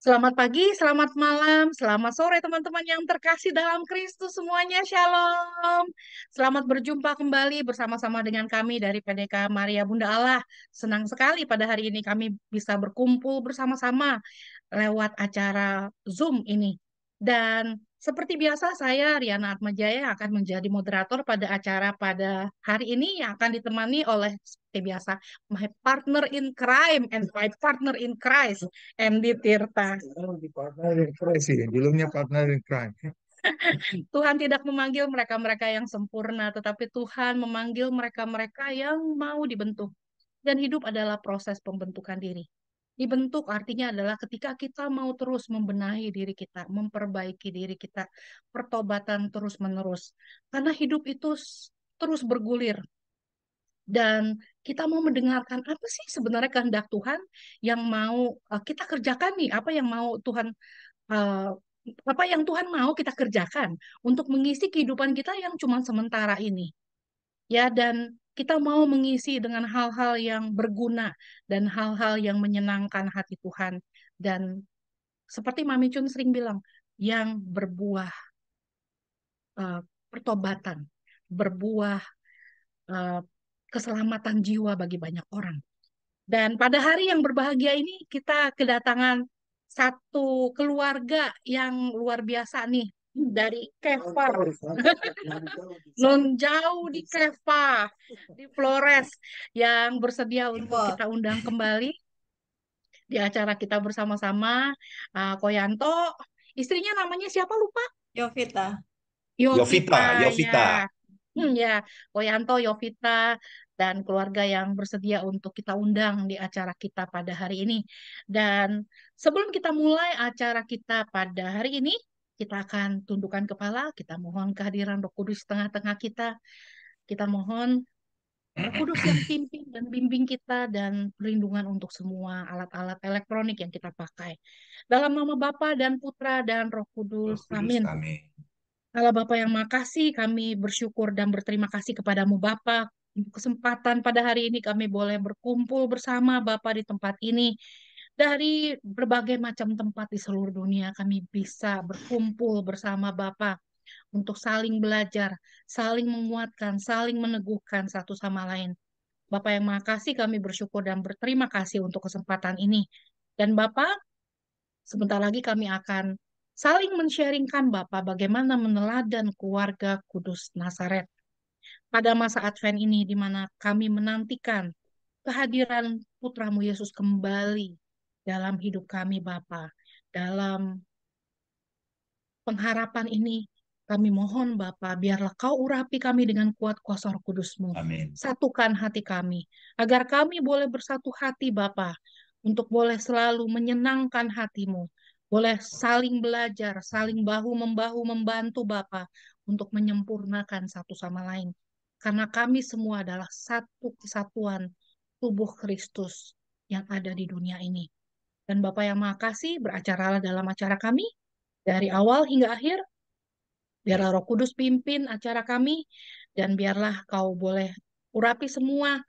Selamat pagi, selamat malam, selamat sore teman-teman yang terkasih dalam Kristus semuanya. Shalom. Selamat berjumpa kembali bersama-sama dengan kami dari PDK Maria Bunda Allah. Senang sekali pada hari ini kami bisa berkumpul bersama-sama lewat acara Zoom ini. Dan seperti biasa saya Riana Atmajaya akan menjadi moderator pada acara pada hari ini yang akan ditemani oleh seperti biasa my partner in crime and my partner in Christ. MD Tirta. Oh, di partner in crime sih, judulnya partner in crime. Tuhan tidak memanggil mereka-mereka yang sempurna, tetapi Tuhan memanggil mereka-mereka yang mau dibentuk. Dan hidup adalah proses pembentukan diri. Dibentuk artinya adalah ketika kita mau terus membenahi diri kita, memperbaiki diri kita, pertobatan terus-menerus. Karena hidup itu terus bergulir. Dan kita mau mendengarkan apa sih sebenarnya kehendak Tuhan yang mau kita kerjakan nih, apa yang mau Tuhan eh, apa yang Tuhan mau kita kerjakan untuk mengisi kehidupan kita yang cuma sementara ini. Ya, dan kita mau mengisi dengan hal-hal yang berguna dan hal-hal yang menyenangkan hati Tuhan. Dan seperti Mami Chun sering bilang, yang berbuah eh, pertobatan, berbuah eh, keselamatan jiwa bagi banyak orang. Dan pada hari yang berbahagia ini kita kedatangan satu keluarga yang luar biasa nih dari Keva. Non jauh di Keva, di Flores yang bersedia untuk People. kita undang kembali di acara kita bersama-sama. Koyanto, istrinya namanya siapa lupa? Yovita. Yovita Yovita, ya. Yovita. Ya, Koyanto, Yovita, dan keluarga yang bersedia untuk kita undang di acara kita pada hari ini. Dan sebelum kita mulai acara kita pada hari ini, kita akan tundukkan kepala, kita mohon kehadiran Roh Kudus di tengah-tengah kita. Kita mohon Roh Kudus yang pimpin dan bimbing kita dan perlindungan untuk semua alat-alat elektronik yang kita pakai. Dalam nama Bapa dan Putra dan Roh Roh Kudus. Kudus, Amin. amin. Allah Bapa yang makasih, kami bersyukur dan berterima kasih kepadamu Bapa. Untuk kesempatan pada hari ini kami boleh berkumpul bersama Bapa di tempat ini. Dari berbagai macam tempat di seluruh dunia kami bisa berkumpul bersama Bapa untuk saling belajar, saling menguatkan, saling meneguhkan satu sama lain. Bapak yang makasih kami bersyukur dan berterima kasih untuk kesempatan ini. Dan Bapak, sebentar lagi kami akan saling men-sharingkan Bapak bagaimana meneladan keluarga Kudus Nazaret pada masa Advent ini di mana kami menantikan kehadiran Putramu Yesus kembali dalam hidup kami Bapak. Dalam pengharapan ini kami mohon Bapa, biarlah kau urapi kami dengan kuat kuasa Roh Kudus-Mu. Amin. Satukan hati kami, agar kami boleh bersatu hati Bapa, untuk boleh selalu menyenangkan hatimu, boleh saling belajar, saling bahu-membahu membantu Bapa, untuk menyempurnakan satu sama lain. Karena kami semua adalah satu kesatuan tubuh Kristus yang ada di dunia ini. Dan Bapak yang makasih, beracaralah dalam acara kami, dari awal hingga akhir. Biarlah Roh Kudus pimpin acara kami, dan biarlah kau boleh urapi semua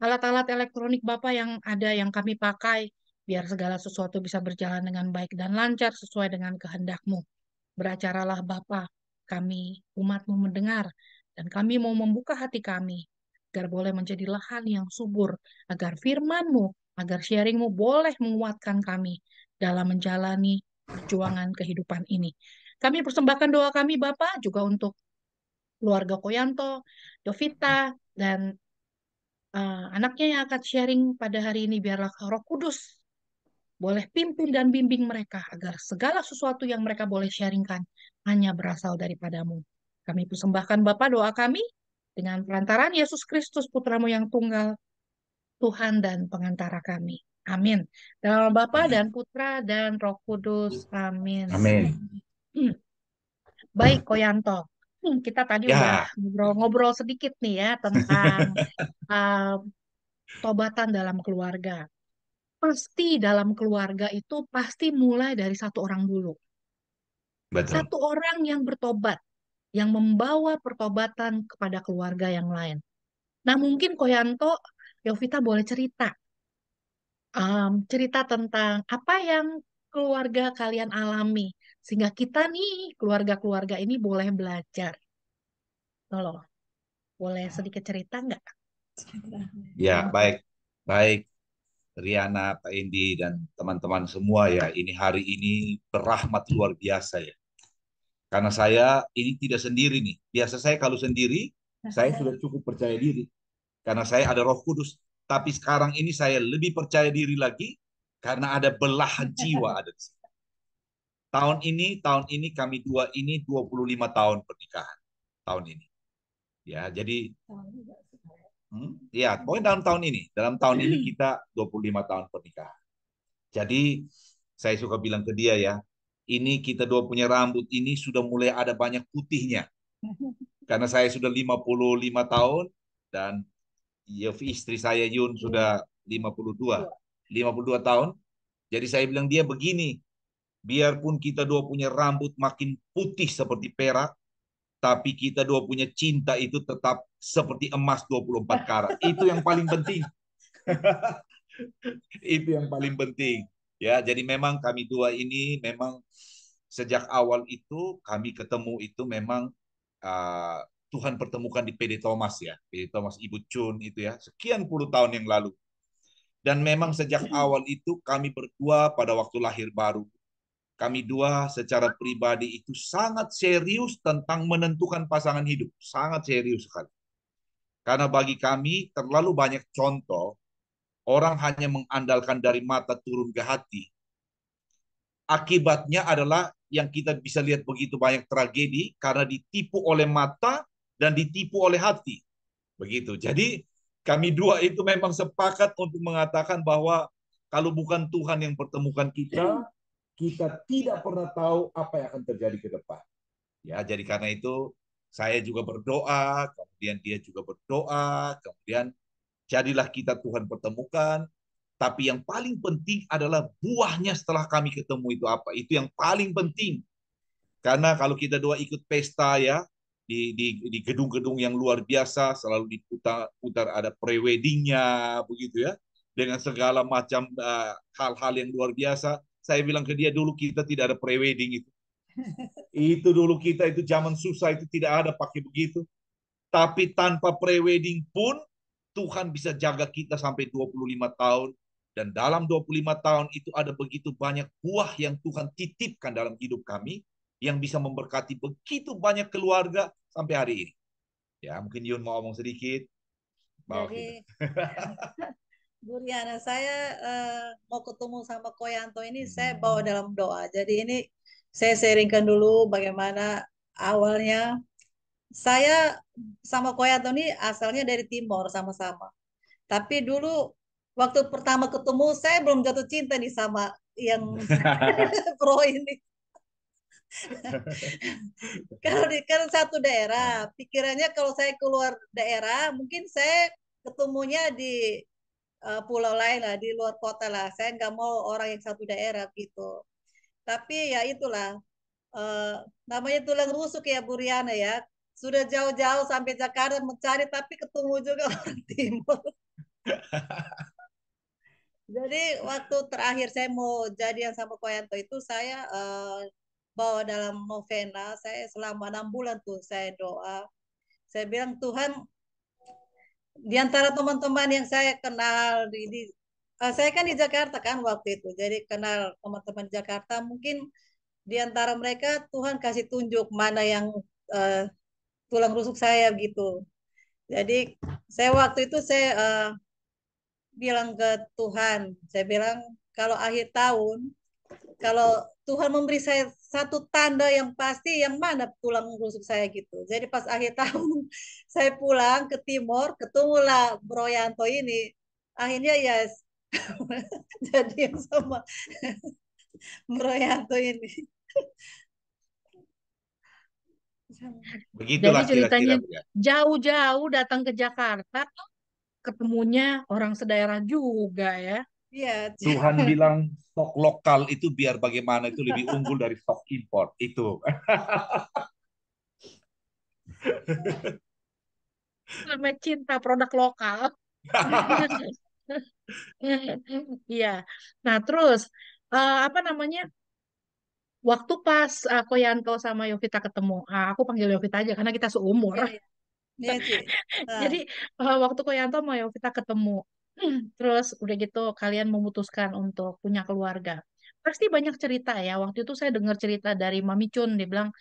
alat-alat elektronik Bapak yang ada yang kami pakai, biar segala sesuatu bisa berjalan dengan baik dan lancar sesuai dengan kehendak-Mu. Beracaralah Bapa, kami umat-Mu mendengar, dan kami mau membuka hati kami, agar boleh menjadi lahan yang subur, agar firman-Mu, agar sharing-Mu boleh menguatkan kami dalam menjalani perjuangan kehidupan ini. Kami persembahkan doa kami Bapak juga untuk keluarga Koyanto, Dovita, dan anaknya yang akan sharing pada hari ini. Biarlah Roh Kudus boleh pimpin dan bimbing mereka agar segala sesuatu yang mereka boleh sharingkan hanya berasal daripadamu. Kami persembahkan Bapa doa kami dengan perantaraan Yesus Kristus Putramu yang tunggal, Tuhan dan pengantara kami. Amin. Dalam nama Bapa Amin. dan Putra dan Roh Kudus. Amin. Amin. Hmm. Baik, Koyanto. Kita tadi udah Ya, ngobrol-ngobrol sedikit nih ya tentang uh, tobatan dalam keluarga. Pasti dalam keluarga itu pasti mulai dari satu orang dulu. betul. Satu orang yang bertobat, yang membawa pertobatan kepada keluarga yang lain. Nah, mungkin Koyanto, Yovita boleh cerita. Cerita tentang apa yang keluarga kalian alami. Sehingga kita nih, keluarga-keluarga ini boleh belajar. Loh, boleh sedikit cerita nggak? Ya, baik. Baik, Riana, Pak Indi, dan teman-teman semua ya. Ini hari ini berahmat luar biasa ya. Karena saya ini tidak sendiri nih. Biasa saya kalau sendiri, saya sudah cukup percaya diri. Karena saya ada Roh Kudus. Tapi sekarang ini saya lebih percaya diri lagi karena ada belahan jiwa ada di sini. Tahun ini kami dua ini 25 tahun pernikahan. Tahun ini. Ya, jadi ya, pokoknya dalam tahun ini kita 25 tahun pernikahan. Jadi saya suka bilang ke dia ya, ini kita dua punya rambut ini sudah mulai ada banyak putihnya. Karena saya sudah 55 tahun dan istri saya Yun sudah 52 tahun. Jadi saya bilang dia begini, biarpun kita dua punya rambut makin putih seperti perak, tapi kita dua punya cinta itu tetap seperti emas 24 karat. Itu yang paling penting. Itu yang paling penting. Ya, jadi memang kami dua ini memang sejak awal itu kami ketemu itu memang uh, Tuhan pertemukan di PD Thomas ya. PD Thomas Ibu Chun itu ya, sekian puluh tahun yang lalu. Dan memang sejak awal itu kami berdua pada waktu lahir baru, kami dua secara pribadi itu sangat serius tentang menentukan pasangan hidup. Sangat serius sekali. Karena bagi kami terlalu banyak contoh, orang hanya mengandalkan dari mata turun ke hati. Akibatnya adalah yang kita bisa lihat begitu banyak tragedi karena ditipu oleh mata dan ditipu oleh hati. Begitu. Jadi kami dua itu memang sepakat untuk mengatakan bahwa kalau bukan Tuhan yang pertemukan kita, kita tidak pernah tahu apa yang akan terjadi ke depan. Ya, jadi karena itu saya juga berdoa, kemudian dia juga berdoa, kemudian jadilah kita Tuhan pertemukan. Tapi yang paling penting adalah buahnya setelah kami ketemu itu apa. Itu yang paling penting. Karena kalau kita dua ikut pesta ya, di gedung-gedung yang luar biasa, selalu diputar ada pre-weddingnya, begitu ya. Dengan segala macam hal-hal yang luar biasa. Saya bilang ke dia dulu kita tidak ada pre-wedding itu. Itu dulu kita itu zaman susah itu tidak ada pakai begitu. Tapi tanpa pre-wedding pun Tuhan bisa jaga kita sampai 25 tahun. Dan dalam 25 tahun itu ada begitu banyak buah yang Tuhan titipkan dalam hidup kami yang bisa memberkati begitu banyak keluarga sampai hari ini. Ya, mungkin Yun mau ngomong sedikit. Jadi, Bu Riana, saya mau ketemu sama Koyanto ini saya bawa dalam doa. Jadi ini saya sharingkan dulu bagaimana awalnya saya sama Koyanto ini asalnya dari Timor sama-sama. Tapi dulu waktu pertama ketemu saya belum jatuh cinta nih sama yang pro ini. Kalau di kan satu daerah, pikirannya kalau saya keluar daerah, mungkin saya ketemunya di pulau lain lah, di luar kota lah. Saya nggak mau orang yang satu daerah gitu. Tapi ya itulah, eh, namanya tulang rusuk ya Bu Riana ya. Sudah jauh-jauh sampai Jakarta mencari, tapi ketemu juga orang Timur. Jadi waktu terakhir saya mau jadian sama Koyanto itu saya bawa dalam novena. Saya selama 6 bulan tuh saya doa. Saya bilang Tuhan, di antara teman-teman yang saya kenal saya kan di Jakarta kan waktu itu. Jadi kenal teman-teman di Jakarta. Mungkin di antara mereka Tuhan kasih tunjuk mana yang uh, tulang rusuk saya gitu. Jadi saya waktu itu saya bilang ke Tuhan, saya bilang kalau akhir tahun, kalau Tuhan memberi saya satu tanda yang pasti, yang mana tulang rusuk saya gitu. Jadi pas akhir tahun saya pulang ke Timur, ketemulah Bro Yanto ini. Akhirnya ya jadi yang sama Bro Yanto ini. Jadi Begitulah ceritanya kira-kira. jauh-jauh datang ke Jakarta, ketemunya orang sedaerah juga ya. Iya. Tuhan bilang stok lokal itu biar bagaimana itu lebih unggul dari stok impor. Itu. Namanya cinta produk lokal. Iya. Nah, terus apa namanya, waktu pas Koyanto sama Yovita ketemu, aku panggil Yovita aja karena kita seumur. Iya, iya, iya, Ci. Ah, Jadi waktu Koyanto sama Yovita ketemu, terus udah gitu kalian memutuskan untuk punya keluarga. Pasti banyak cerita ya. Waktu itu saya dengar cerita dari Mami Chun, dia bilang,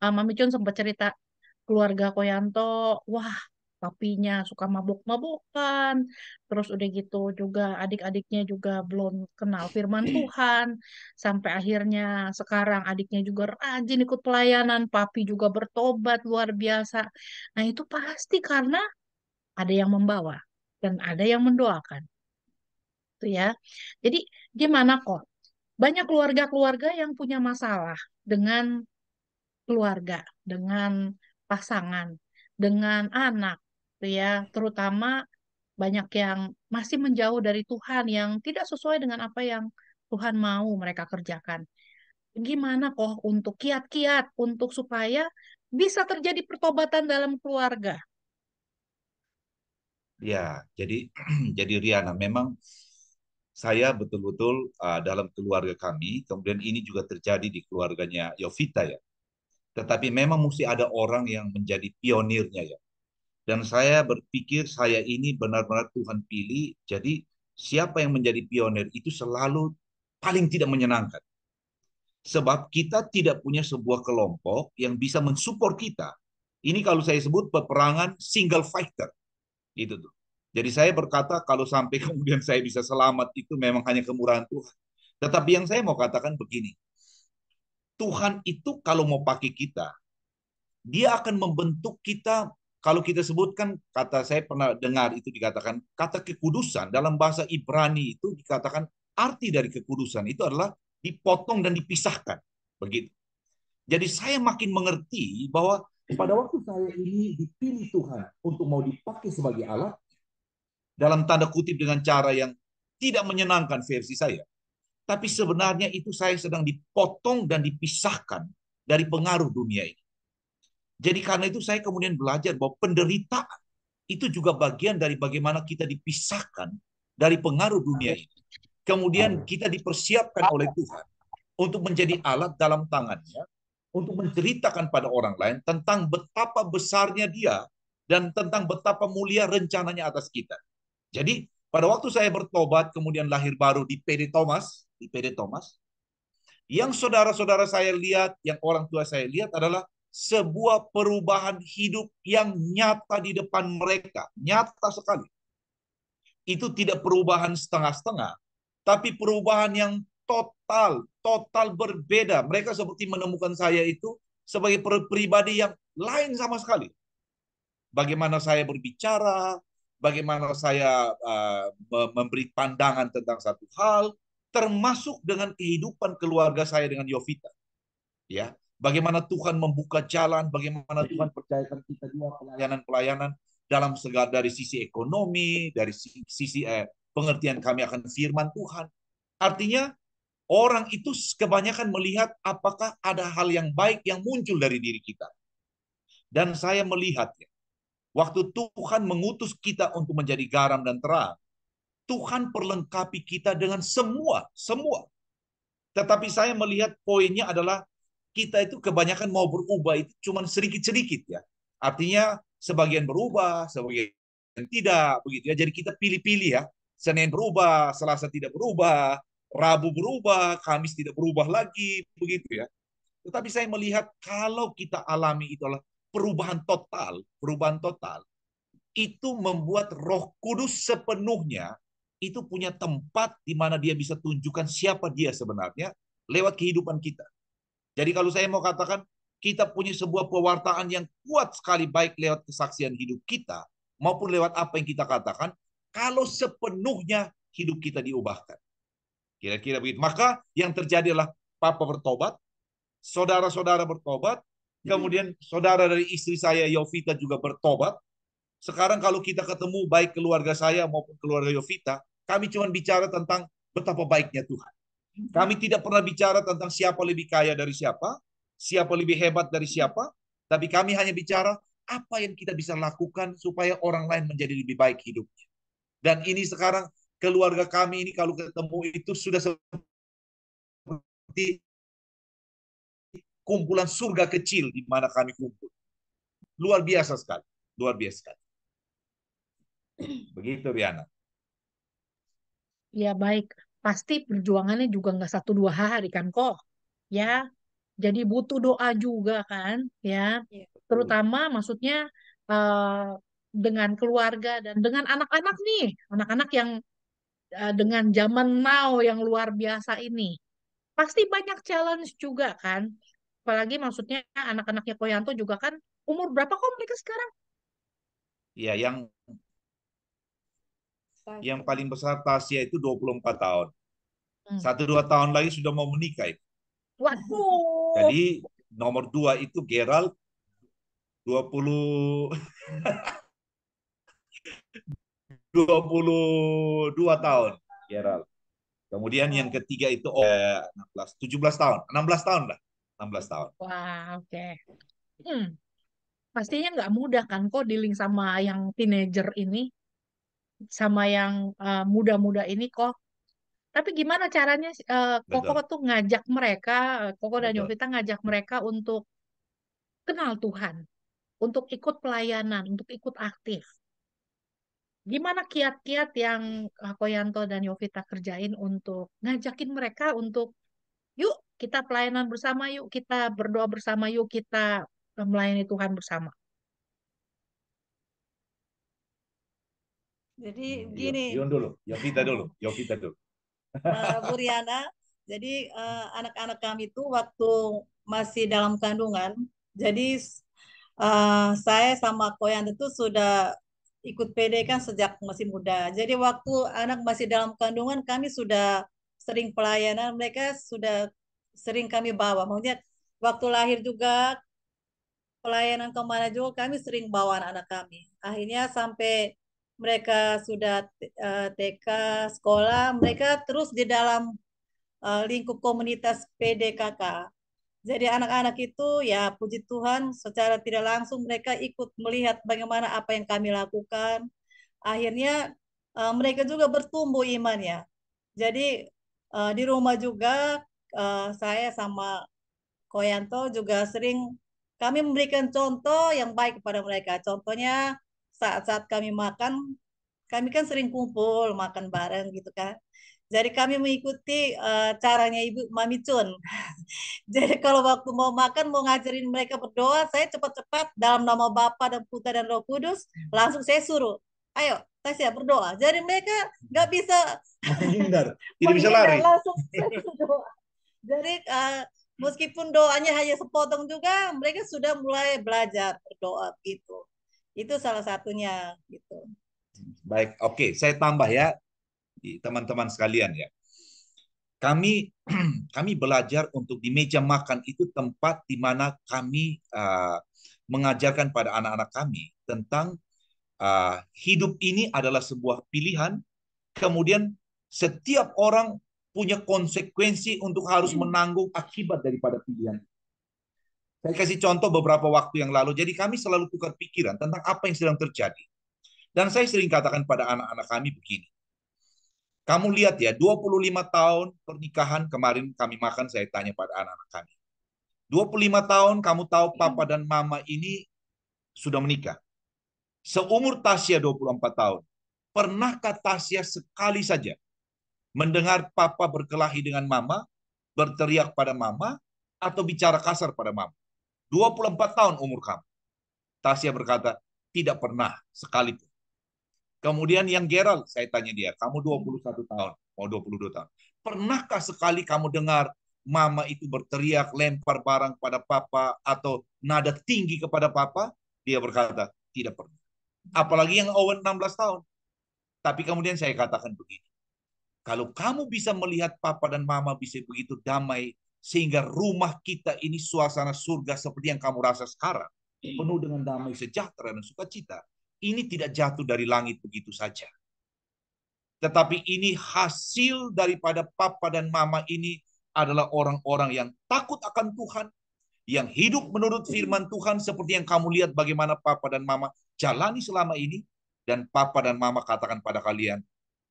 Mami Chun sempat cerita keluarga Koyanto, wah, papinya suka mabuk-mabukan, terus udah gitu juga adik-adiknya juga belum kenal firman Tuhan, sampai akhirnya sekarang adiknya juga rajin ikut pelayanan, papi juga bertobat luar biasa. Nah, itu pasti karena ada yang membawa dan ada yang mendoakan, tuh ya. Jadi gimana kok? Banyak keluarga-keluarga yang punya masalah dengan keluarga, dengan pasangan, dengan anak, gitu ya. Terutama banyak yang masih menjauh dari Tuhan, yang tidak sesuai dengan apa yang Tuhan mau mereka kerjakan. Gimana kok untuk kiat-kiat untuk supaya bisa terjadi pertobatan dalam keluarga? Ya, jadi jadi Riana, memang saya betul-betul dalam keluarga kami, kemudian ini juga terjadi di keluarganya Yovita ya. Tetapi memang mesti ada orang yang menjadi pionirnya ya. Dan saya berpikir saya ini benar-benar Tuhan pilih. Jadi siapa yang menjadi pionir itu selalu paling tidak menyenangkan. Sebab kita tidak punya sebuah kelompok yang bisa mensupport kita. Ini kalau saya sebut peperangan single fighter. Itu tuh. Jadi saya berkata kalau sampai kemudian saya bisa selamat itu memang hanya kemurahan Tuhan. Tetapi yang saya mau katakan begini, Tuhan itu kalau mau pakai kita, dia akan membentuk kita. Kalau kita sebutkan, kata saya pernah dengar itu dikatakan, kata kekudusan dalam bahasa Ibrani itu dikatakan arti dari kekudusan itu adalah dipotong dan dipisahkan. Begitu. Jadi saya makin mengerti bahwa pada waktu saya ini dipilih Tuhan untuk mau dipakai sebagai alat, dalam tanda kutip dengan cara yang tidak menyenangkan versi saya. Tapi sebenarnya itu saya sedang dipotong dan dipisahkan dari pengaruh dunia ini. Jadi karena itu saya kemudian belajar bahwa penderitaan itu juga bagian dari bagaimana kita dipisahkan dari pengaruh dunia ini. Kemudian kita dipersiapkan oleh Tuhan untuk menjadi alat dalam tangannya, untuk menceritakan pada orang lain tentang betapa besarnya dia dan tentang betapa mulia rencananya atas kita. Jadi pada waktu saya bertobat kemudian lahir baru di PD Thomas, yang saudara-saudara saya lihat, yang orang tua saya lihat adalah sebuah perubahan hidup yang nyata di depan mereka, nyata sekali. Itu tidak perubahan setengah-setengah, tapi perubahan yang total, total berbeda. Mereka seperti menemukan saya itu sebagai pribadi yang lain sama sekali. Bagaimana saya berbicara, bagaimana saya memberi pandangan tentang satu hal, termasuk dengan kehidupan keluarga saya dengan Yovita. Ya, bagaimana Tuhan membuka jalan, bagaimana Tuhan percayakan kita dua pelayanan-pelayanan dalam segala dari sisi ekonomi, dari sisi pengertian kami akan firman Tuhan. Artinya orang itu kebanyakan melihat apakah ada hal yang baik yang muncul dari diri kita. Dan saya melihat ya, waktu Tuhan mengutus kita untuk menjadi garam dan terang, Tuhan perlengkapi kita dengan semua. Tetapi saya melihat poinnya adalah kita itu kebanyakan mau berubah itu cuma sedikit-sedikit ya. Artinya sebagian berubah, sebagian tidak begitu ya. Jadi kita pilih-pilih ya. Senin berubah, Selasa tidak berubah, Rabu berubah, Kamis tidak berubah lagi begitu ya. Tetapi saya melihat kalau kita alami itu adalah perubahan total itu membuat Roh Kudus sepenuhnya itu punya tempat di mana dia bisa tunjukkan siapa dia sebenarnya lewat kehidupan kita. Jadi kalau saya mau katakan, kita punya sebuah pewartaan yang kuat sekali baik lewat kesaksian hidup kita maupun lewat apa yang kita katakan, kalau sepenuhnya hidup kita diubahkan. Kira-kira begitu. Maka yang terjadi adalah Papa bertobat, saudara-saudara bertobat, kemudian saudara dari istri saya Yovita juga bertobat. Sekarang kalau kita ketemu baik keluarga saya maupun keluarga Yovita, kami cuma bicara tentang betapa baiknya Tuhan. Kami tidak pernah bicara tentang siapa lebih kaya dari siapa lebih hebat dari siapa, tapi kami hanya bicara apa yang kita bisa lakukan supaya orang lain menjadi lebih baik hidupnya. Dan ini sekarang keluarga kami ini kalau ketemu itu sudah kumpulan surga kecil di mana kami kumpul. Luar biasa sekali. Luar biasa sekali. Begitu, Riana. Ya baik, pasti perjuangannya juga nggak 1 2 hari kan kok. Ya, jadi butuh doa juga kan, ya. Iya. Betul. Terutama maksudnya eh, dengan keluarga dan dengan anak-anak nih, anak-anak yang dengan zaman now yang luar biasa ini. Pasti banyak challenge juga kan. Apalagi maksudnya anak-anaknya Koyanto juga kan umur berapa kok mereka sekarang? Ya, yang Pasti. paling besar Tasya itu 24 tahun. Hmm. 1-2 tahun lagi sudah mau menikah itu. Waduh, Jadi nomor 2 itu Gerald 20 22 tahun. Gerald. Kemudian yang ketiga itu 16, 17 tahun, 16 tahun lah. 16 tahun. wah oke. Hmm, pastinya nggak mudah kan kok dealing sama yang teenager ini, sama yang muda-muda ini kok. Tapi gimana caranya Koko Betul. tuh ngajak mereka, Koko dan Betul. Yovita ngajak mereka untuk kenal Tuhan, untuk ikut pelayanan, untuk ikut aktif. Gimana kiat-kiat yang Koyanto dan Yovita kerjain untuk ngajakin mereka untuk yuk kita pelayanan bersama, yuk kita berdoa bersama, yuk kita melayani Tuhan bersama. Jadi Yuk, gini, Yun dulu, Yovita dulu, Yovita dulu. Bu Riana, jadi anak-anak kami itu waktu masih dalam kandungan, jadi saya sama Koyan itu sudah ikut PD kan sejak masih muda. Jadi waktu anak masih dalam kandungan kami sudah sering pelayanan, mereka sudah sering kami bawa. Maksudnya waktu lahir juga pelayanan kemana juga kami sering bawa anak-anak kami. Akhirnya sampai mereka sudah TK, sekolah, mereka terus di dalam lingkup komunitas PDKK. Jadi anak-anak itu ya puji Tuhan secara tidak langsung mereka ikut melihat bagaimana apa yang kami lakukan. Akhirnya mereka juga bertumbuh imannya. Jadi di rumah juga saya sama Koyanto juga sering kami memberikan contoh yang baik kepada mereka. Contohnya saat-saat kami makan, kami kan sering kumpul makan bareng gitu kan. Jadi kami mengikuti caranya Ibu Mami Chun. Jadi kalau waktu mau makan, mau ngajarin mereka berdoa, saya cepat-cepat dalam nama Bapa dan Putra dan Roh Kudus, langsung saya suruh, ayo, Tasya berdoa. Jadi mereka nggak bisa Menghindar, tidak bisa menghindar, lari. langsung saya berdoa. Jadi meskipun doanya hanya sepotong juga, mereka sudah mulai belajar berdoa gitu. Itu salah satunya gitu. Baik, oke, saya tambah ya, teman-teman sekalian ya. Kami kami belajar untuk di meja makan itu tempat di mana kami mengajarkan pada anak-anak kami tentang hidup ini adalah sebuah pilihan. Kemudian setiap orang punya konsekuensi untuk harus menanggung akibat daripada pilihan. Saya kasih contoh beberapa waktu yang lalu. Jadi kami selalu tukar pikiran tentang apa yang sedang terjadi. Dan saya sering katakan pada anak-anak kami begini. Kamu lihat ya, 25 tahun pernikahan kemarin kami makan, saya tanya pada anak-anak kami. 25 tahun kamu tahu papa dan mama ini sudah menikah. Seumur Tasya 24 tahun. Pernahkah Tasya sekali saja mendengar papa berkelahi dengan mama, berteriak pada mama, atau bicara kasar pada mama? 24 tahun umur kamu. Tasya berkata, tidak pernah sekalipun. Kemudian yang Gerald, saya tanya dia, kamu 21 tahun, mau 22 tahun. Pernahkah sekali kamu dengar mama itu berteriak, lempar barang pada papa, atau nada tinggi kepada papa? Dia berkata, tidak pernah. Apalagi yang Owen 16 tahun. Tapi kemudian saya katakan begini, kalau kamu bisa melihat papa dan mama bisa begitu damai, sehingga rumah kita ini suasana surga seperti yang kamu rasa sekarang, penuh dengan damai, sejahtera, dan sukacita, ini tidak jatuh dari langit begitu saja. Tetapi ini hasil daripada papa dan mama ini adalah orang-orang yang takut akan Tuhan, yang hidup menurut firman Tuhan seperti yang kamu lihat bagaimana papa dan mama jalani selama ini. Dan papa dan mama katakan pada kalian,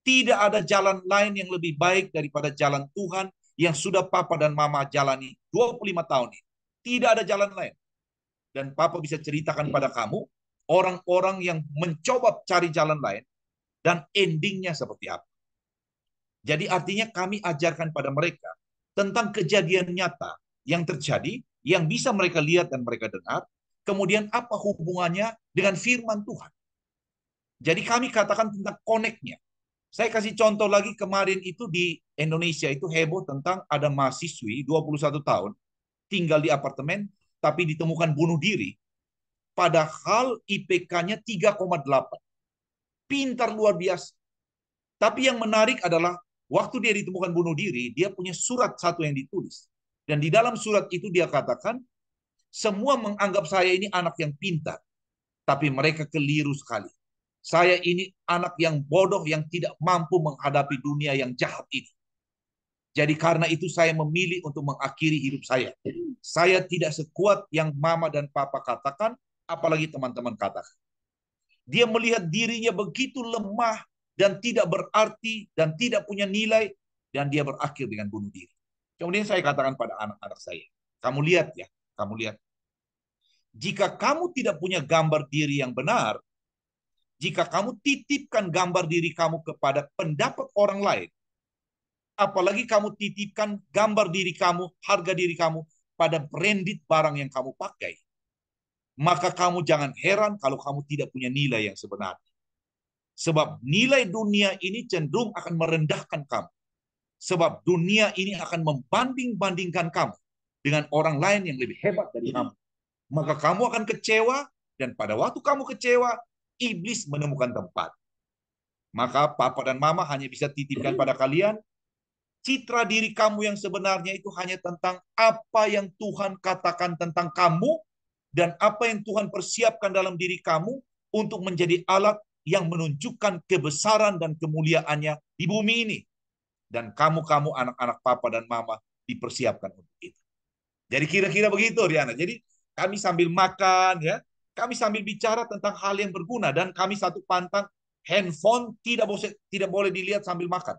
tidak ada jalan lain yang lebih baik daripada jalan Tuhan, yang sudah papa dan mama jalani 25 tahun ini. Tidak ada jalan lain. Dan papa bisa ceritakan pada kamu orang-orang yang mencoba cari jalan lain dan endingnya seperti apa. Jadi artinya kami ajarkan pada mereka tentang kejadian nyata yang terjadi, yang bisa mereka lihat dan mereka dengar, kemudian apa hubungannya dengan firman Tuhan. Jadi kami katakan tentang connect-nya. Saya kasih contoh lagi, kemarin itu di Indonesia itu heboh tentang ada mahasiswi 21 tahun tinggal di apartemen tapi ditemukan bunuh diri, padahal IPK-nya 3,8. Pintar luar biasa. Tapi yang menarik adalah waktu dia ditemukan bunuh diri, dia punya surat satu yang ditulis. Dan di dalam surat itu dia katakan, semua menganggap saya ini anak yang pintar, tapi mereka keliru sekali. Saya ini anak yang bodoh yang tidak mampu menghadapi dunia yang jahat ini. Jadi karena itu saya memilih untuk mengakhiri hidup saya. Saya tidak sekuat yang mama dan papa katakan, apalagi teman-teman katakan. Dia melihat dirinya begitu lemah dan tidak berarti dan tidak punya nilai, dan dia berakhir dengan bunuh diri. Kemudian saya katakan pada anak-anak saya, kamu lihat ya, kamu lihat. Jika kamu tidak punya gambar diri yang benar, jika kamu titipkan gambar diri kamu kepada pendapat orang lain, apalagi kamu titipkan gambar diri kamu, harga diri kamu pada branded barang yang kamu pakai, maka kamu jangan heran kalau kamu tidak punya nilai yang sebenarnya. Sebab nilai dunia ini cenderung akan merendahkan kamu. Sebab dunia ini akan membanding-bandingkan kamu dengan orang lain yang lebih hebat dari kamu. Maka kamu akan kecewa, dan pada waktu kamu kecewa, iblis menemukan tempat. Maka papa dan mama hanya bisa titipkan pada kalian, citra diri kamu yang sebenarnya itu hanya tentang apa yang Tuhan katakan tentang kamu, dan apa yang Tuhan persiapkan dalam diri kamu untuk menjadi alat yang menunjukkan kebesaran dan kemuliaannya di bumi ini. Dan kamu anak-anak papa dan mama dipersiapkan untuk itu. Jadi kira-kira begitu, Riana. Jadi kami sambil makan, ya, kami sambil bicara tentang hal yang berguna, dan kami satu pantang, handphone tidak boleh dilihat sambil makan.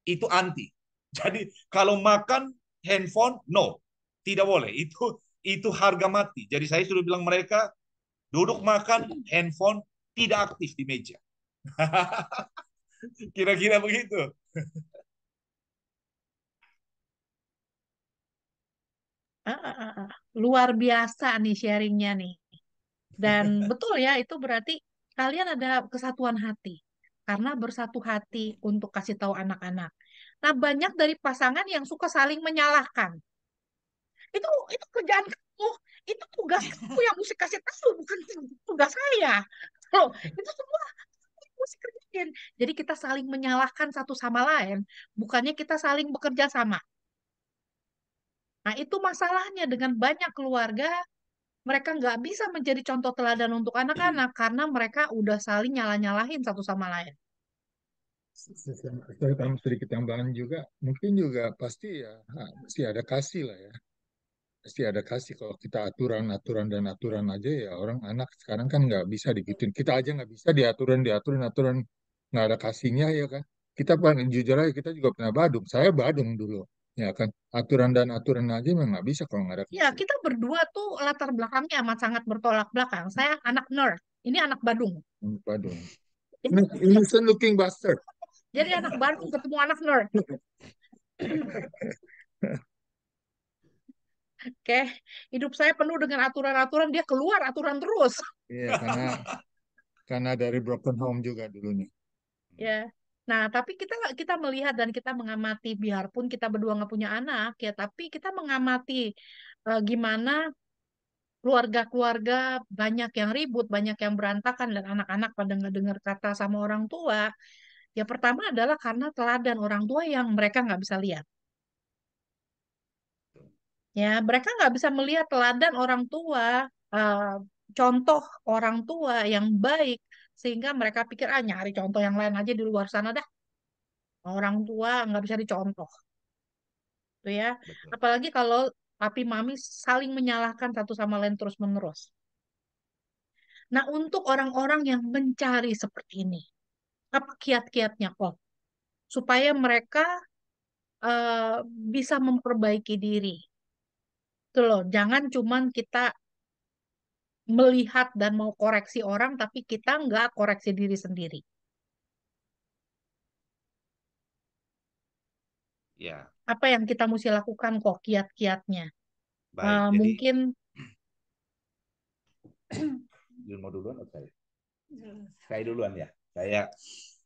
Itu anti. Jadi kalau makan handphone, no, tidak boleh. Itu harga mati. Jadi saya sudah bilang mereka, duduk makan, handphone tidak aktif di meja. Kira-kira begitu. Luar biasa nih sharingnya nih. Dan betul ya, itu berarti kalian ada kesatuan hati. Karena bersatu hati untuk kasih tahu anak-anak. Nah, banyak dari pasangan yang suka saling menyalahkan. Itu kerjaan kamu, itu tugas kamu yang mesti kasih tahu, bukan tugas saya. Loh, itu semua mesti kerjain. Jadi kita saling menyalahkan satu sama lain, bukannya kita saling bekerja sama. Nah, itu masalahnya dengan banyak keluarga, mereka nggak bisa menjadi contoh teladan untuk anak-anak karena mereka udah saling nyalah-nyalahin satu sama lain. Saya tambah sedikit tambahan juga, mungkin juga pasti ya, pasti ada kasih lah ya. Pasti ada kasih. Kalau kita aturan-aturan dan aturan aja ya, orang anak sekarang kan nggak bisa digituin. Kita aja nggak bisa diaturan aturan, nggak ada kasihnya ya kan. Kita paling jujur aja, kita juga pernah badung. Saya badung dulu, ya kan. Aturan dan aturan aja memang nggak bisa kalau nggak ada Ya, kasih. kita berdua tuh latar belakangnya amat sangat bertolak belakang. Saya anak nerd, ini anak Badung. Badung. Innocent looking bastard. Jadi anak Badung ketemu anak nerd. Oke, hidup saya penuh dengan aturan-aturan, dia keluar aturan terus. Iya, karena dari broken home juga dulunya. Ya. Nah, tapi kita kita melihat dan kita mengamati, biarpun kita berdua nggak punya anak, ya, tapi kita mengamati gimana keluarga-keluarga banyak yang ribut, banyak yang berantakan, dan anak-anak pada nggak dengar kata sama orang tua. Ya, pertama adalah karena teladan orang tua yang mereka nggak bisa lihat. Ya, mereka nggak bisa melihat teladan orang tua, eh, contoh orang tua yang baik, sehingga mereka pikir, ah, nyari contoh yang lain aja di luar sana dah. Orang tua nggak bisa dicontoh, tuh ya. Betul. Apalagi kalau papi mami saling menyalahkan satu sama lain terus-menerus. Nah, untuk orang-orang yang mencari seperti ini, apa kiat-kiatnya kok? Supaya mereka eh, bisa memperbaiki diri. Itu loh, jangan cuman kita melihat dan mau koreksi orang, tapi kita nggak koreksi diri sendiri. Ya, Apa yang kita mesti lakukan kok kiat-kiatnya? baik. Jadi, Mungkin Yun mau duluan atau saya? Saya duluan ya. Saya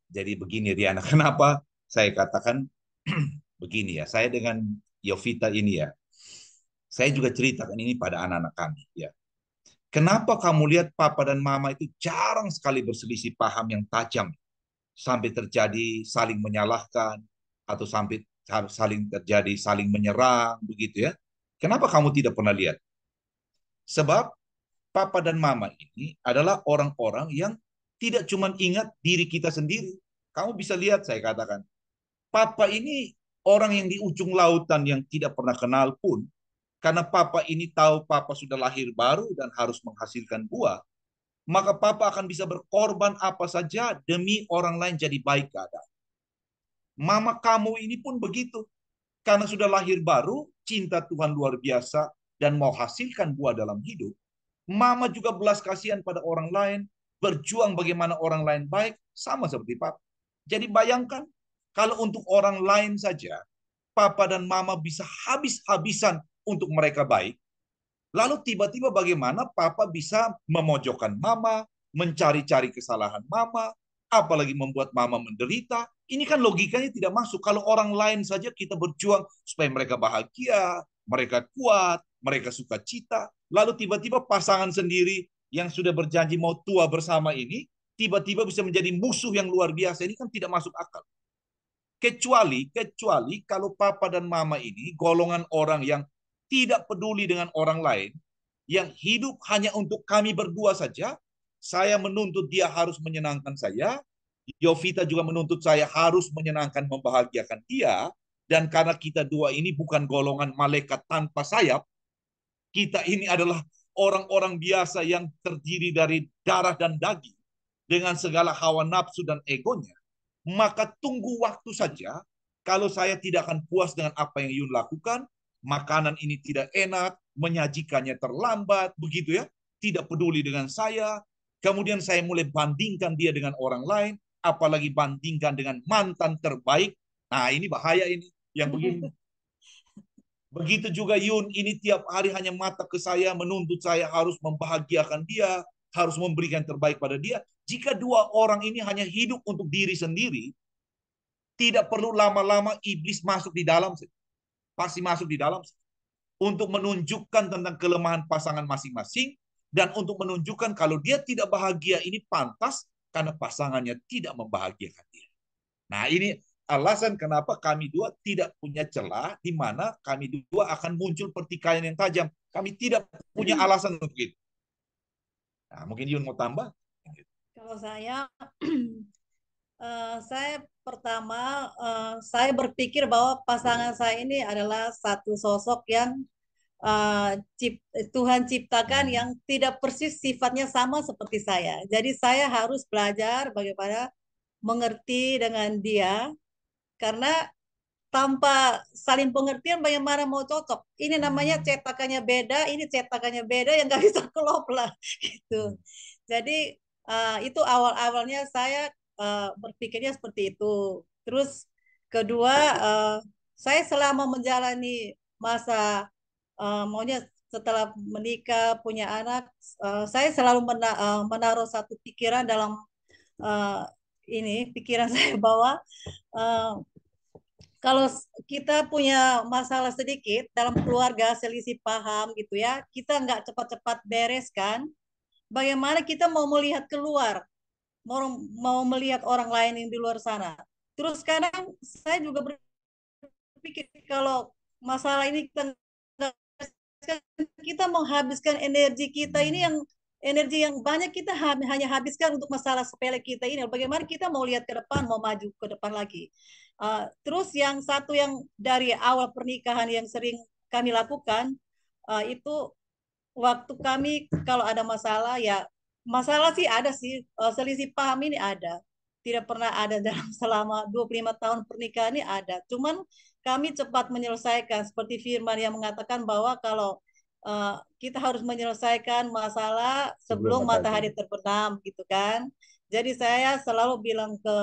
jadi begini Riana. Kenapa saya katakan begini ya? Saya dengan Yovita ini ya. Saya juga ceritakan ini pada anak-anak kami ya. Kenapa kamu lihat papa dan mama itu jarang sekali berselisih paham yang tajam sampai terjadi saling menyalahkan atau sampai saling terjadi saling menyerang begitu ya? Kenapa kamu tidak pernah lihat? Sebab papa dan mama ini adalah orang-orang yang tidak cuma ingat diri kita sendiri. Kamu bisa lihat saya katakan, papa ini orang yang di ujung lautan yang tidak pernah kenal pun, karena papa ini tahu papa sudah lahir baru dan harus menghasilkan buah, maka papa akan bisa berkorban apa saja demi orang lain jadi baik keadaan. Mama kamu ini pun begitu. Karena sudah lahir baru, cinta Tuhan luar biasa dan mau hasilkan buah dalam hidup. Mama juga belas kasihan pada orang lain, berjuang bagaimana orang lain baik, sama seperti Papa. Jadi bayangkan, kalau untuk orang lain saja, Papa dan Mama bisa habis-habisan untuk mereka baik, lalu tiba-tiba bagaimana Papa bisa memojokkan Mama, mencari-cari kesalahan Mama, apalagi membuat Mama menderita. Ini kan logikanya tidak masuk. Kalau orang lain saja kita berjuang supaya mereka bahagia, mereka kuat, mereka suka cita, lalu tiba-tiba pasangan sendiri yang sudah berjanji mau tua bersama ini, tiba-tiba bisa menjadi musuh yang luar biasa. Ini kan tidak masuk akal. Kecuali kalau papa dan mama ini golongan orang yang tidak peduli dengan orang lain, yang hidup hanya untuk kami berdua saja. Saya menuntut dia harus menyenangkan saya, Yovita juga menuntut saya harus menyenangkan, membahagiakan dia, dan karena kita dua ini bukan golongan malaikat tanpa sayap, kita ini adalah orang-orang biasa yang terdiri dari darah dan daging dengan segala hawa nafsu dan egonya, maka tunggu waktu saja. Kalau saya tidak akan puas dengan apa yang Yun lakukan, makanan ini tidak enak, menyajikannya terlambat, begitu ya, tidak peduli dengan saya. Kemudian saya mulai bandingkan dia dengan orang lain, apalagi bandingkan dengan mantan terbaik. Nah, ini bahaya ini, yang begini. Begitu juga Yun, ini tiap hari hanya mata ke saya, menuntut saya harus membahagiakan dia, harus memberikan terbaik pada dia. Jika dua orang ini hanya hidup untuk diri sendiri, tidak perlu lama-lama iblis masuk di dalam, pasti masuk di dalam untuk menunjukkan tentang kelemahan pasangan masing-masing dan untuk menunjukkan kalau dia tidak bahagia ini pantas karena pasangannya tidak membahagiakan dia. Nah, ini alasan kenapa kami dua tidak punya celah di mana kami dua akan muncul pertikaian yang tajam. Kami tidak punya alasan untuk itu. Nah, mungkin Yun mau tambah? Kalau saya pertama saya berpikir bahwa pasangan saya ini adalah satu sosok yang Tuhan ciptakan yang tidak persis sifatnya sama seperti saya. Jadi saya harus belajar bagaimana mengerti dengan dia karena tanpa saling pengertian bagaimana mau cocok. Ini namanya cetakannya beda, ini cetakannya beda yang nggak bisa klop lah gitu. Jadi itu awal-awalnya saya berpikirnya seperti itu. Terus kedua, saya selama menjalani masa maunya setelah menikah punya anak, saya selalu menaruh satu pikiran dalam uh, ini pikiran saya bahwa uh, kalau kita punya masalah sedikit dalam keluarga, selisih paham gitu ya, kita nggak cepat-cepat bereskan, bagaimana kita mau melihat keluar, mau melihat orang lain yang di luar sana. Terus kadang saya juga berpikir kalau masalah ini kita menghabiskan energi kita ini yang energi yang banyak kita hanya habiskan untuk masalah sepele kita ini. Bagaimana kita mau lihat ke depan, mau maju ke depan lagi. Terus yang satu yang dari awal pernikahan yang sering kami lakukan itu waktu kami kalau ada masalah ya masalah sih ada sih selisih paham ini ada. Tidak pernah ada dalam selama 25 tahun pernikahan ini ada. Cuman kami cepat menyelesaikan. Seperti firman yang mengatakan bahwa kalau kita harus menyelesaikan masalah Sebelum sebelum matahari matahari. terbenam, gitu kan. Jadi saya selalu bilang ke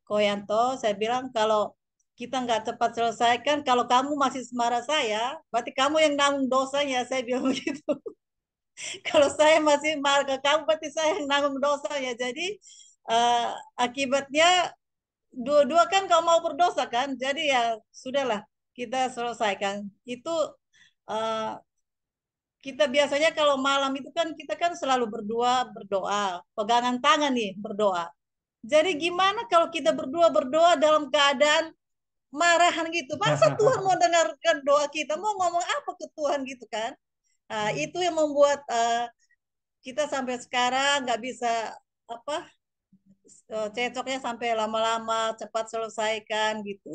Koyanto, saya bilang kalau kita nggak cepat selesaikan, kalau kamu masih marah saya, berarti kamu yang nanggung dosanya, saya bilang begitu. Kalau saya masih marah ke kamu, berarti saya yang nanggung dosanya. Jadi eh, akibatnya dua-dua kan kau mau berdosa kan, jadi ya sudahlah kita selesaikan. Itu eh, kita biasanya kalau malam itu kan kita kan selalu berdua berdoa, pegangan tangan nih berdoa. Jadi gimana kalau kita berdua berdoa dalam keadaan marahan gitu? Masa Tuhan mau dengarkan doa kita? Mau ngomong apa ke Tuhan gitu kan? Nah, itu yang membuat kita sampai sekarang nggak bisa apa cecoknya sampai lama-lama cepat selesaikan gitu.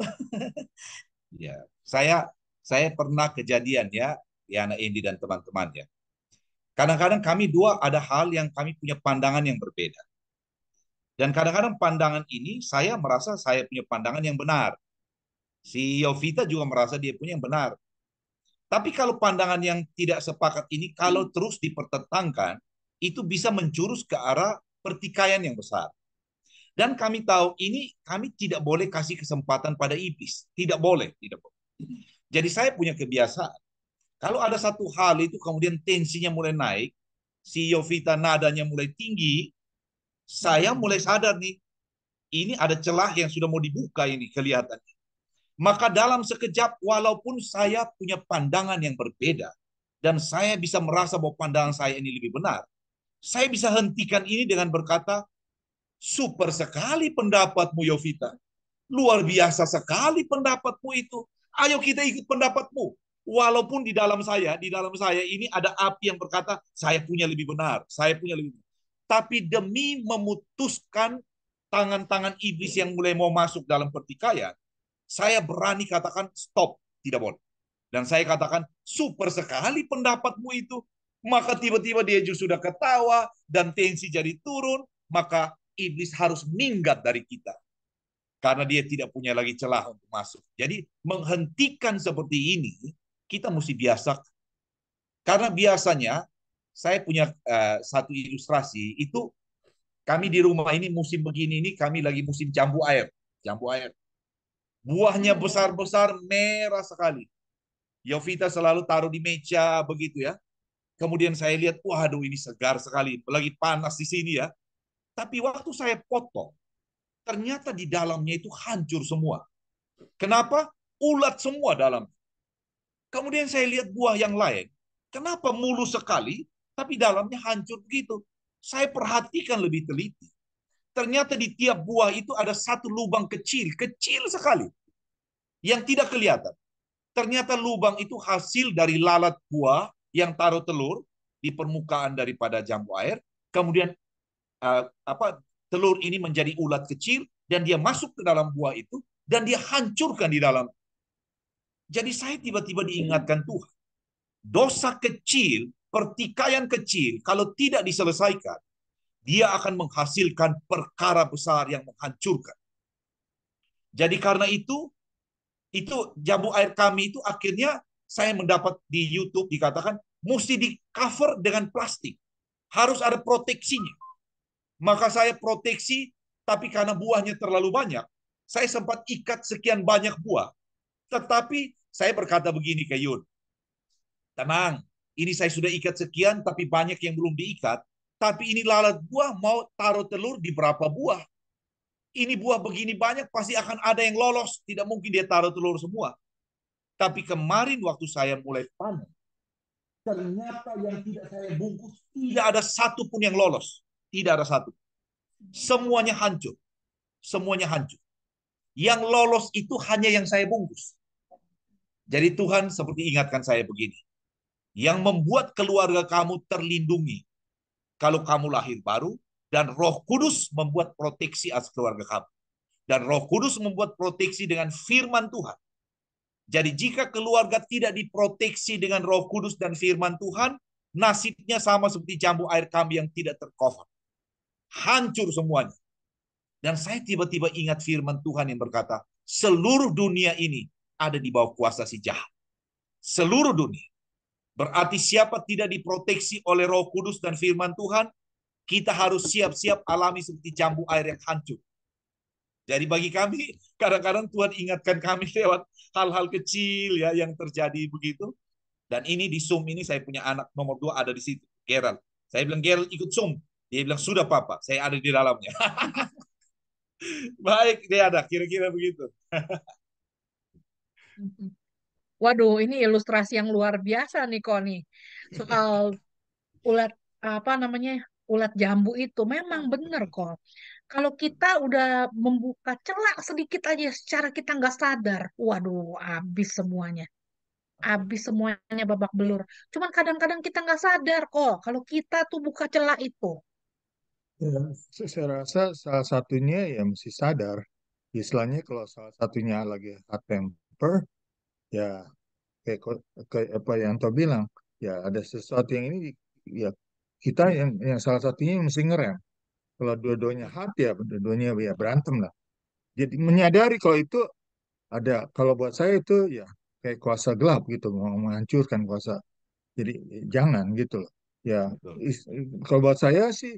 Ya, saya pernah kejadian ya, ya anak Indi dan teman-teman ya. Kadang-kadang kami dua ada hal yang kami punya pandangan yang berbeda. Dan kadang-kadang pandangan ini saya merasa saya punya pandangan yang benar. Si Yovita juga merasa dia punya yang benar. Tapi kalau pandangan yang tidak sepakat ini kalau terus dipertentangkan, itu bisa menjurus ke arah pertikaian yang besar. Dan kami tahu ini kami tidak boleh kasih kesempatan pada iblis. Tidak boleh, tidak boleh. Jadi saya punya kebiasaan. Kalau ada satu hal itu kemudian tensinya mulai naik, si Yovita nadanya mulai tinggi, saya mulai sadar nih, ini ada celah yang sudah mau dibuka ini kelihatannya. Maka dalam sekejap, walaupun saya punya pandangan yang berbeda, dan saya bisa merasa bahwa pandangan saya ini lebih benar, saya bisa hentikan ini dengan berkata, super sekali pendapatmu Yovita. Luar biasa sekali pendapatmu itu. Ayo kita ikut pendapatmu. Walaupun di dalam saya ini ada api yang berkata, saya punya lebih benar, saya punya lebih benar. Tapi demi memutuskan tangan-tangan iblis yang mulai mau masuk dalam pertikaian, saya berani katakan stop, tidak boleh. Dan saya katakan super sekali pendapatmu itu. Maka tiba-tiba dia justru sudah ketawa dan tensi jadi turun. Maka iblis harus minggat dari kita. Karena dia tidak punya lagi celah untuk masuk. Jadi menghentikan seperti ini, kita mesti biasa. Karena biasanya saya punya satu ilustrasi, itu kami di rumah ini musim begini ini kami lagi musim jambu air. Jambu air. Buahnya besar-besar, merah sekali. Yovita selalu taruh di meja begitu ya. Kemudian saya lihat, waduh ini segar sekali, lagi panas di sini ya. Tapi waktu saya potong, ternyata di dalamnya itu hancur semua. Kenapa? Ulat semua dalam. Kemudian saya lihat buah yang lain. Kenapa mulus sekali, tapi dalamnya hancur begitu? Saya perhatikan lebih teliti. Ternyata di tiap buah itu ada satu lubang kecil, kecil sekali, yang tidak kelihatan. Ternyata lubang itu hasil dari lalat buah yang taruh telur di permukaan daripada jambu air. Kemudian telur ini menjadi ulat kecil dan dia masuk ke dalam buah itu dan dia hancurkan di dalam. Jadi saya tiba-tiba diingatkan Tuhan, dosa kecil, pertikaian kecil, kalau tidak diselesaikan, dia akan menghasilkan perkara besar yang menghancurkan. Jadi karena itu jambu air kami itu akhirnya saya mendapat di YouTube dikatakan mesti di cover dengan plastik. Harus ada proteksinya. Maka saya proteksi, tapi karena buahnya terlalu banyak, saya sempat ikat sekian banyak buah. Tetapi saya berkata begini ke Yun, tenang, ini saya sudah ikat sekian, tapi banyak yang belum diikat. Tapi ini lalat buah mau taruh telur di berapa buah. Ini buah begini banyak, pasti akan ada yang lolos. Tidak mungkin dia taruh telur semua. Tapi kemarin waktu saya mulai panen, ternyata yang tidak saya bungkus, tidak ada satu pun yang lolos. Tidak ada satu. Semuanya hancur. Semuanya hancur. Yang lolos itu hanya yang saya bungkus. Jadi Tuhan seperti ingatkan saya begini. Yang membuat keluarga kamu terlindungi kalau kamu lahir baru, dan Roh Kudus membuat proteksi atas keluarga kamu. Dan Roh Kudus membuat proteksi dengan firman Tuhan. Jadi jika keluarga tidak diproteksi dengan Roh Kudus dan firman Tuhan, nasibnya sama seperti jambu air kami yang tidak tercover. Hancur semuanya. Dan saya tiba-tiba ingat firman Tuhan yang berkata, seluruh dunia ini ada di bawah kuasa si jahat. Seluruh dunia. Berarti siapa tidak diproteksi oleh Roh Kudus dan firman Tuhan, kita harus siap-siap alami seperti jambu air yang hancur. Jadi bagi kami, kadang-kadang Tuhan ingatkan kami lewat hal-hal kecil ya yang terjadi begitu. Dan ini di Zoom ini saya punya anak nomor 2 ada di situ, Gerald. Saya bilang, Gerald ikut Zoom. Dia bilang, sudah Papa, saya ada di dalamnya. Baik, dia ada, kira-kira begitu. Waduh, ini ilustrasi yang luar biasa nih, Koni. Soal ulat apa namanya ulat jambu itu memang benar kok. Kalau kita udah membuka celah sedikit aja secara kita nggak sadar, waduh, habis semuanya. Habis semuanya babak belur. Cuman kadang-kadang kita nggak sadar kok kalau kita tuh buka celah itu. Ya, saya rasa salah satunya ya mesti sadar. Istilahnya kalau salah satunya lagi hot temper, ya kayak apa yang Anto bilang, ya ada sesuatu yang ini ya kita yang salah satunya yang mesti ngerem. Kalau dua-duanya hot ya dua-duanya ya berantem lah. Jadi menyadari kalau itu ada, kalau buat saya itu ya kayak kuasa gelap gitu, mau menghancurkan kuasa. Jadi jangan gitu loh. Ya Betul. kalau buat saya sih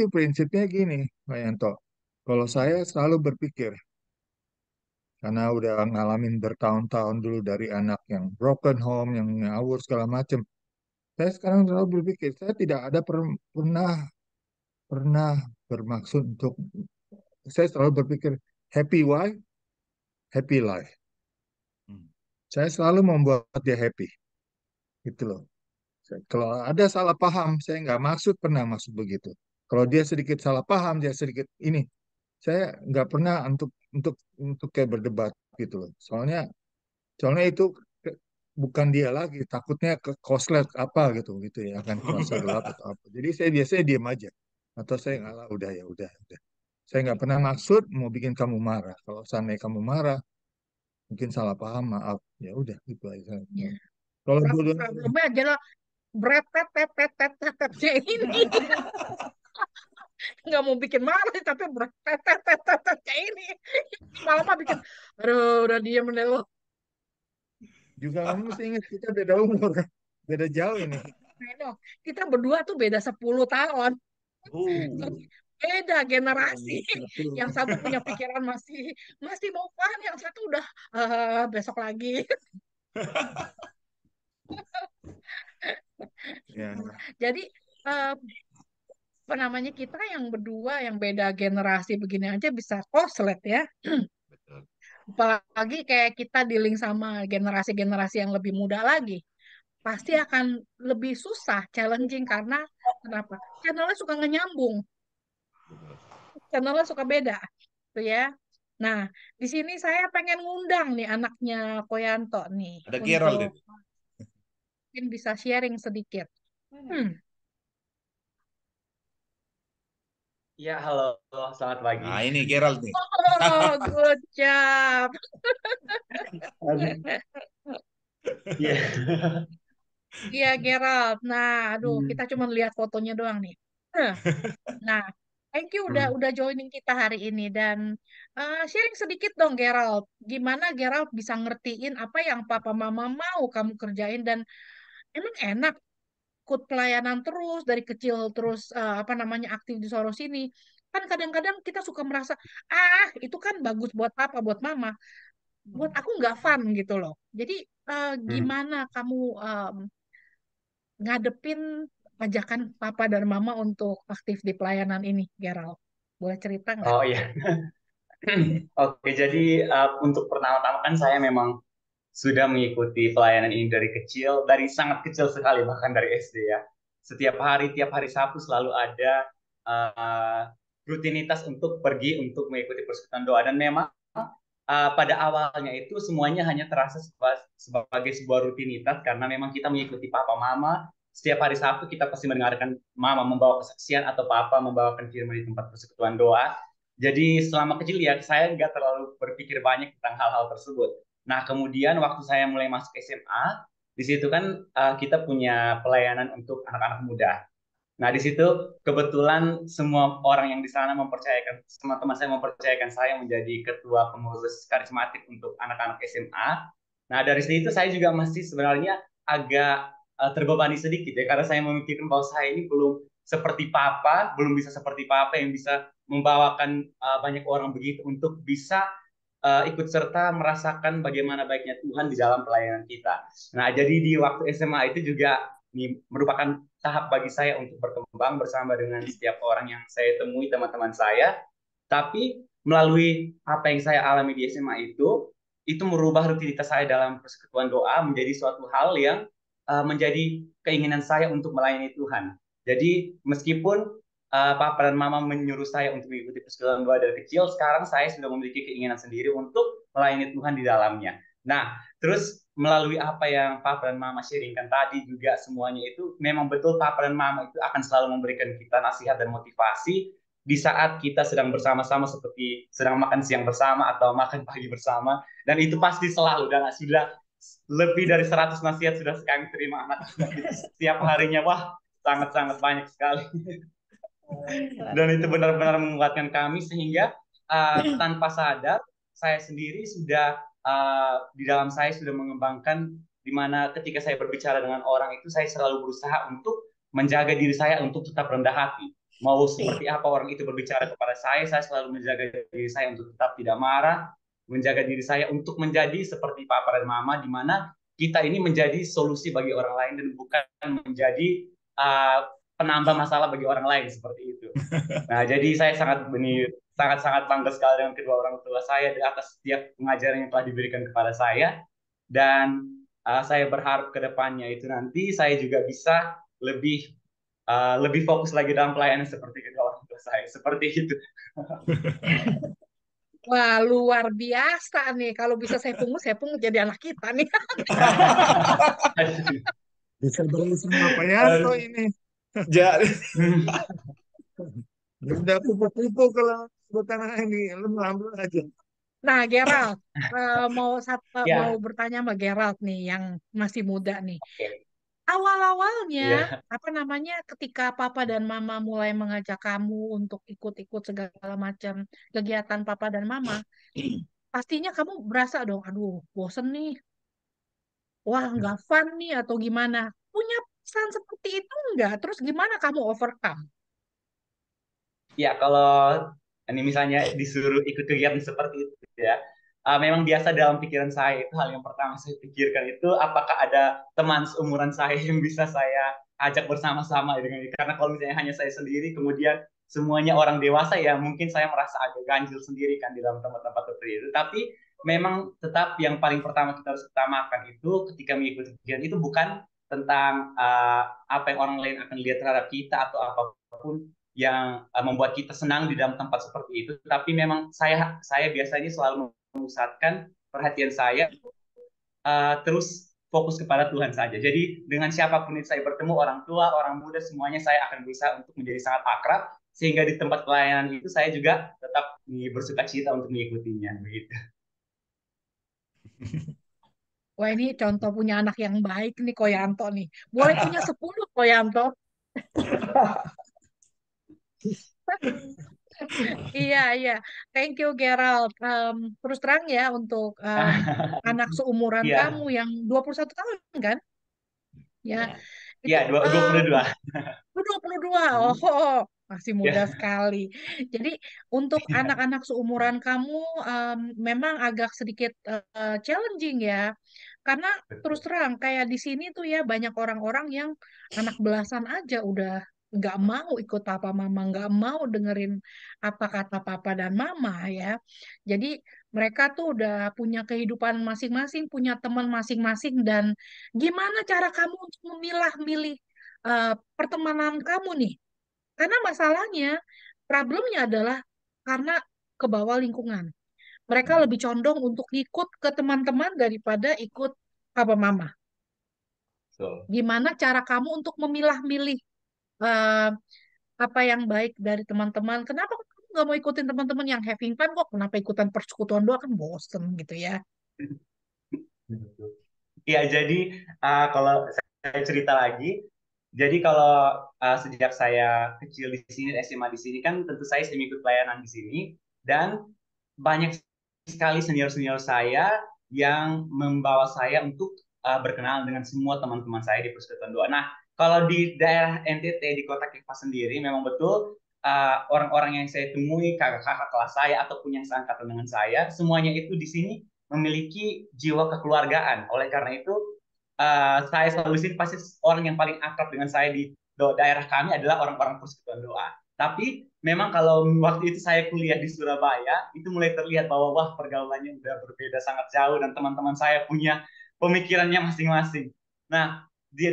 prinsipnya gini, Pak Yanto. Kalau saya selalu berpikir, karena udah ngalamin bertahun-tahun dulu dari anak yang broken home, yang ngawur segala macam. Saya sekarang selalu berpikir, saya tidak ada pernah pernah bermaksud untuk, saya selalu berpikir happy wife, happy life. Hmm. Saya selalu membuat dia happy, gitu loh. Kalau ada salah paham, saya nggak pernah maksud begitu. Kalau dia sedikit salah paham, dia sedikit ini, saya nggak pernah untuk kayak berdebat gitu loh. Soalnya itu bukan dia lagi, takutnya ke koslet apa gitu ya kan kuasa gelap atau apa. Jadi saya biasanya diam aja atau saya ngalah udah ya udah. Saya nggak pernah maksud mau bikin kamu marah. Kalau seandainya kamu marah, mungkin salah paham, maaf. Ya udah gitu aja. Ya. Kalau dua Problemnya adalah bretet ini nggak mau bikin marah tapi bretet ini malah mah bikin aduh udah diem deh lo. juga kamu mesti ingat kita beda umur kan, beda jauh ini. Aduh, kita berdua tuh beda 10 tahun. Oh, Beda generasi. Satu. Yang satu punya pikiran masih masih mau paham, yang satu udah besok lagi. Ya, Jadi eh, apa namanya kita yang berdua yang beda generasi begini aja bisa koslet ya. betul. Apalagi kayak kita dealing sama generasi-generasi yang lebih muda lagi. Pasti akan lebih susah, challenging karena kenapa? Channelnya suka ngenyambung, channelnya suka beda, tuh ya. Nah, di sini saya pengen ngundang nih anaknya Koyanto nih Ada Gerald untuk itu. mungkin bisa sharing sedikit. Hmm. Ya, halo, selamat pagi. Nah, ini Gerald nih. Oh, good job. Aduh. Iya. Iya, Gerald. Nah, aduh, Hmm. kita cuma lihat fotonya doang nih. Nah, nah, thank you udah joining kita hari ini dan sharing sedikit dong, Gerald. Gimana Gerald bisa ngertiin apa yang Papa Mama mau kamu kerjain dan emang enak ikut pelayanan terus dari kecil terus apa namanya aktif di Soros ini. Kan kadang-kadang kita suka merasa, itu kan bagus buat Papa, buat Mama. Buat aku nggak fun gitu loh. Jadi Hmm. gimana kamu ngadepin ajakan Papa dan Mama untuk aktif di pelayanan ini, Gerald? Boleh cerita nggak? Oh iya. Oke, jadi untuk pertama-tama kan saya memang sudah mengikuti pelayanan ini dari kecil, dari sangat kecil sekali, bahkan dari SD ya. Setiap hari, tiap hari Sabtu selalu ada uh, rutinitas untuk pergi untuk mengikuti persekutuan doa. Dan memang pada awalnya itu semuanya hanya terasa sebagai sebuah rutinitas karena memang kita mengikuti papa mama. Setiap hari Sabtu kita pasti mendengarkan mama membawa kesaksian atau papa membawakan firman di tempat persekutuan doa. Jadi selama kecil ya saya nggak terlalu berpikir banyak tentang hal-hal tersebut. Nah kemudian waktu saya mulai masuk SMA, di situ kan kita punya pelayanan untuk anak-anak muda. Nah, di situ kebetulan semua orang yang di sana mempercayakan, teman-teman saya mempercayakan saya menjadi ketua pengurus karismatik untuk anak-anak SMA. Nah, dari situ saya juga masih sebenarnya agak terbebani sedikit ya, karena saya memikirkan bahwa saya ini belum seperti papa, belum bisa seperti papa yang bisa membawakan banyak orang begitu untuk bisa ikut serta merasakan bagaimana baiknya Tuhan di dalam pelayanan kita. Nah, jadi di waktu SMA itu juga ini merupakan tahap bagi saya untuk berkembang bersama dengan setiap orang yang saya temui, teman-teman saya. Tapi melalui apa yang saya alami di SMA itu merubah rutinitas saya dalam persekutuan doa menjadi suatu hal yang menjadi keinginan saya untuk melayani Tuhan. Jadi meskipun papa dan mama menyuruh saya untuk mengikuti persekutuan doa dari kecil, sekarang saya sudah memiliki keinginan sendiri untuk melayani Tuhan di dalamnya. Nah, terus melalui apa yang papa dan mama sharingkan tadi juga semuanya itu memang betul papa dan mama itu akan selalu memberikan kita nasihat dan motivasi di saat kita sedang bersama-sama seperti sedang makan siang bersama atau makan pagi bersama, dan itu pasti selalu dan sudah lebih dari 100 nasihat sudah kami terima anak-anak itu setiap harinya. Wah, sangat-sangat banyak sekali. Dan itu benar-benar menguatkan kami sehingga tanpa sadar saya sendiri sudah di dalam saya sudah mengembangkan di mana ketika saya berbicara dengan orang itu saya selalu berusaha untuk menjaga diri saya untuk tetap rendah hati. Mau seperti apa orang itu berbicara kepada saya selalu menjaga diri saya untuk tetap tidak marah, menjaga diri saya untuk menjadi seperti papa dan mama, di mana kita ini menjadi solusi bagi orang lain dan bukan menjadi penambah masalah bagi orang lain seperti itu. Nah, jadi saya sangat-sangat bangga sekali dengan kedua orang tua saya di atas setiap pengajaran yang telah diberikan kepada saya, dan saya berharap ke depannya itu nanti saya juga bisa lebih fokus lagi dalam pelayanan seperti kedua orang tua saya. Seperti itu. Wah, luar biasa nih. Kalau bisa saya pungut jadi anak kita nih. Bisa beli sama Pak Yanto ini. Jadi Udah kupu-kupu kalau buat anak ini, lu ngambil aja. Nah, Gerald, mau Ya, bertanya sama Gerald nih yang masih muda nih. oke. Awal-awalnya, Ya. apa namanya, ketika Papa dan Mama mulai mengajak kamu untuk ikut-ikut segala macam kegiatan Papa dan Mama, pastinya kamu berasa dong, aduh, bosen nih, wah, nggak fun nih, atau gimana. Punya pesan seperti itu nggak? Terus gimana kamu overcome? Ya, kalau ini misalnya disuruh ikut kegiatan seperti itu ya, memang biasa dalam pikiran saya itu hal yang pertama saya pikirkan itu apakah ada teman seumuran saya yang bisa saya ajak bersama-sama dengan ini. Karena kalau misalnya hanya saya sendiri, kemudian semuanya orang dewasa ya mungkin saya merasa agak ganjil sendiri kan di dalam tempat-tempat seperti itu. Tapi memang tetap yang paling pertama kita harus utamakan itu ketika mengikuti kegiatan itu bukan tentang apa yang orang lain akan lihat terhadap kita atau apapun yang membuat kita senang di dalam tempat seperti itu. Tapi memang saya biasanya selalu memusatkan perhatian saya terus fokus kepada Tuhan saja. Jadi dengan siapapun itu saya bertemu, orang tua, orang muda, semuanya saya akan berusaha untuk menjadi sangat akrab, sehingga di tempat pelayanan itu saya juga tetap bersuka cita untuk mengikutinya. Begitu. Wah, ini contoh punya anak yang baik nih, Koyanto nih. Boleh punya 10, Koyanto. Iya, iya. Thank you, Gerald. Terus terang ya, untuk anak seumuran kamu Iya, yang 21 tahun, kan? Ya, itu iya 22. 22. Oh, masih muda Ya, sekali. Jadi, untuk anak-anak seumuran kamu, memang agak sedikit challenging ya. Karena terus betul. terang, kayak di sini tuh ya, banyak orang-orang yang anak belasan aja udah nggak mau ikut papa mama, nggak mau dengerin apa kata papa dan mama ya. Jadi mereka tuh udah punya kehidupan masing-masing, punya teman masing-masing, dan gimana cara kamu untuk memilah-milih pertemanan kamu nih? Karena masalahnya, problemnya adalah karena ke bawah lingkungan. Mereka lebih condong untuk ikut ke teman-teman daripada ikut papa mama. Betul. Gimana cara kamu untuk memilah-milih eh, apa yang baik dari teman-teman? Kenapa kamu nggak mau ikutin teman-teman yang having fun kok? Kenapa ikutan persekutuan doa kan bosen gitu ya? Iya, jadi kalau saya cerita lagi, Jadi kalau sejak saya kecil di sini, SMA di sini kan tentu saya ikut pelayanan di sini dan banyak sekali senior-senior saya yang membawa saya untuk berkenalan dengan semua teman-teman saya di Persekutuan Doa. Nah, kalau di daerah NTT di Kota Kekpa sendiri memang betul orang-orang yang saya temui, kakak-kakak kelas saya ataupun yang seangkatan dengan saya, semuanya itu di sini memiliki jiwa kekeluargaan. Oleh karena itu, saya selalu sini pasti orang yang paling akrab dengan saya di daerah kami adalah orang-orang Persekutuan Doa. Tapi memang kalau waktu itu saya kuliah di Surabaya, itu mulai terlihat bahwa wah pergaulannya udah berbeda sangat jauh dan teman-teman saya punya pemikirannya masing-masing. Nah, di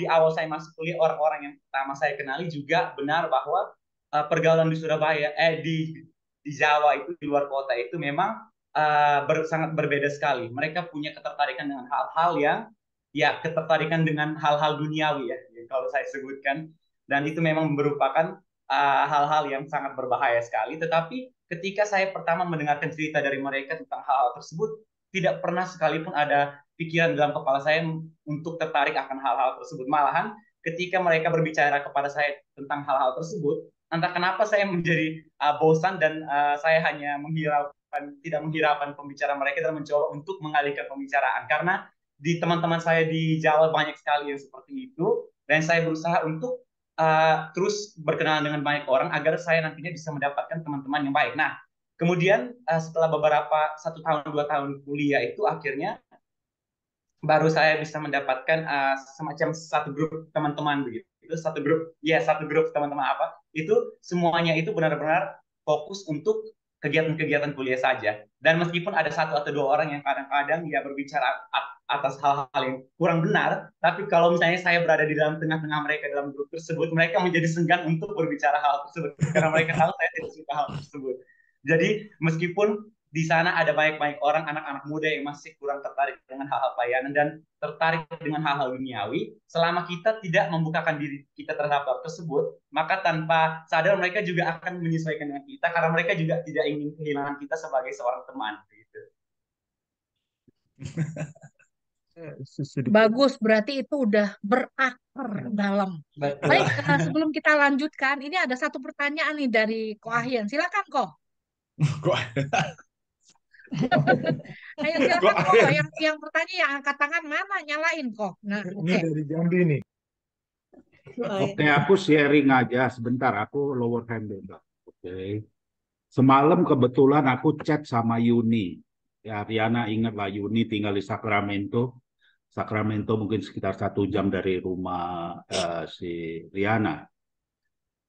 awal saya masuk kuliah, orang-orang yang pertama saya kenali juga benar bahwa pergaulan di Surabaya, di Jawa itu, di luar kota itu memang sangat berbeda sekali. Mereka punya ketertarikan dengan hal-hal yang ketertarikan dengan hal-hal duniawi ya, kalau saya sebutkan, dan itu memang merupakan hal-hal yang sangat berbahaya sekali. Tetapi ketika saya pertama mendengarkan cerita dari mereka tentang hal-hal tersebut, tidak pernah sekalipun ada pikiran dalam kepala saya untuk tertarik akan hal-hal tersebut. Malahan ketika mereka berbicara kepada saya tentang hal-hal tersebut, entah kenapa saya menjadi bosan dan saya hanya tidak menghiraukan pembicaraan mereka dan mencoba untuk mengalihkan pembicaraan, karena di teman-teman saya di Jawa banyak sekali yang seperti itu, dan saya berusaha untuk terus berkenalan dengan banyak orang agar saya nantinya bisa mendapatkan teman-teman yang baik. Nah, kemudian setelah beberapa 1 tahun 2 tahun kuliah itu akhirnya baru saya bisa mendapatkan semacam satu grup teman-teman begitu. Itu satu grup teman-teman apa? Itu semuanya itu benar-benar fokus untuk kegiatan-kegiatan kuliah saja. Dan meskipun ada satu atau dua orang yang kadang-kadang berbicara atas hal-hal yang kurang benar, tapi kalau misalnya saya berada di dalam tengah-tengah mereka dalam grup tersebut, mereka menjadi segan untuk berbicara hal tersebut karena mereka tahu saya tidak suka hal tersebut. Jadi meskipun di sana ada banyak-banyak orang, anak-anak muda yang masih kurang tertarik dengan hal-hal pelayanan dan tertarik dengan hal-hal duniawi, selama kita tidak membukakan diri kita terhadap hal tersebut, maka tanpa sadar mereka juga akan menyesuaikan dengan kita, karena mereka juga tidak ingin kehilangan kita sebagai seorang teman. Gitu. Bagus, berarti itu udah berakar dalam. Betul. Baik, sebelum kita lanjutkan, ini ada satu pertanyaan nih dari Ko Ahyan. Silakan, Ko. Ayo silakan, Ko. Yang bertanya yang angkat tangan mana? Nyalain, Ko. Nah, Ini dari Jambi nih. Oke, aku sharing aja sebentar. Aku lower hand dulu. Oke. Semalam kebetulan aku chat sama Yuni. Ya, Riana ingatlah Yuni tinggal di Sacramento. Sacramento mungkin sekitar 1 jam dari rumah si Riana.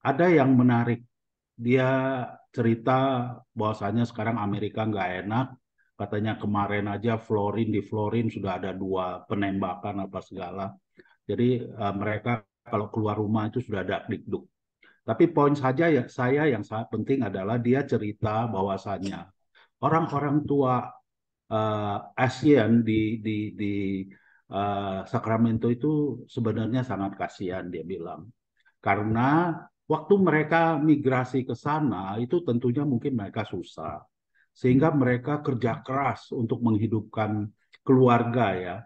Ada yang menarik. Dia cerita bahwasanya sekarang Amerika nggak enak. Katanya kemarin aja di Florin sudah ada 2 penembakan apa segala. Jadi mereka kalau keluar rumah itu sudah ada dikduk. Tapi poin saja ya saya yang sangat penting adalah dia cerita bahwasannya orang-orang tua ASEAN di Sacramento itu sebenarnya sangat kasihan dia bilang. Karena waktu mereka migrasi ke sana itu tentunya mungkin mereka susah. Sehingga mereka kerja keras untuk menghidupkan keluarga ya.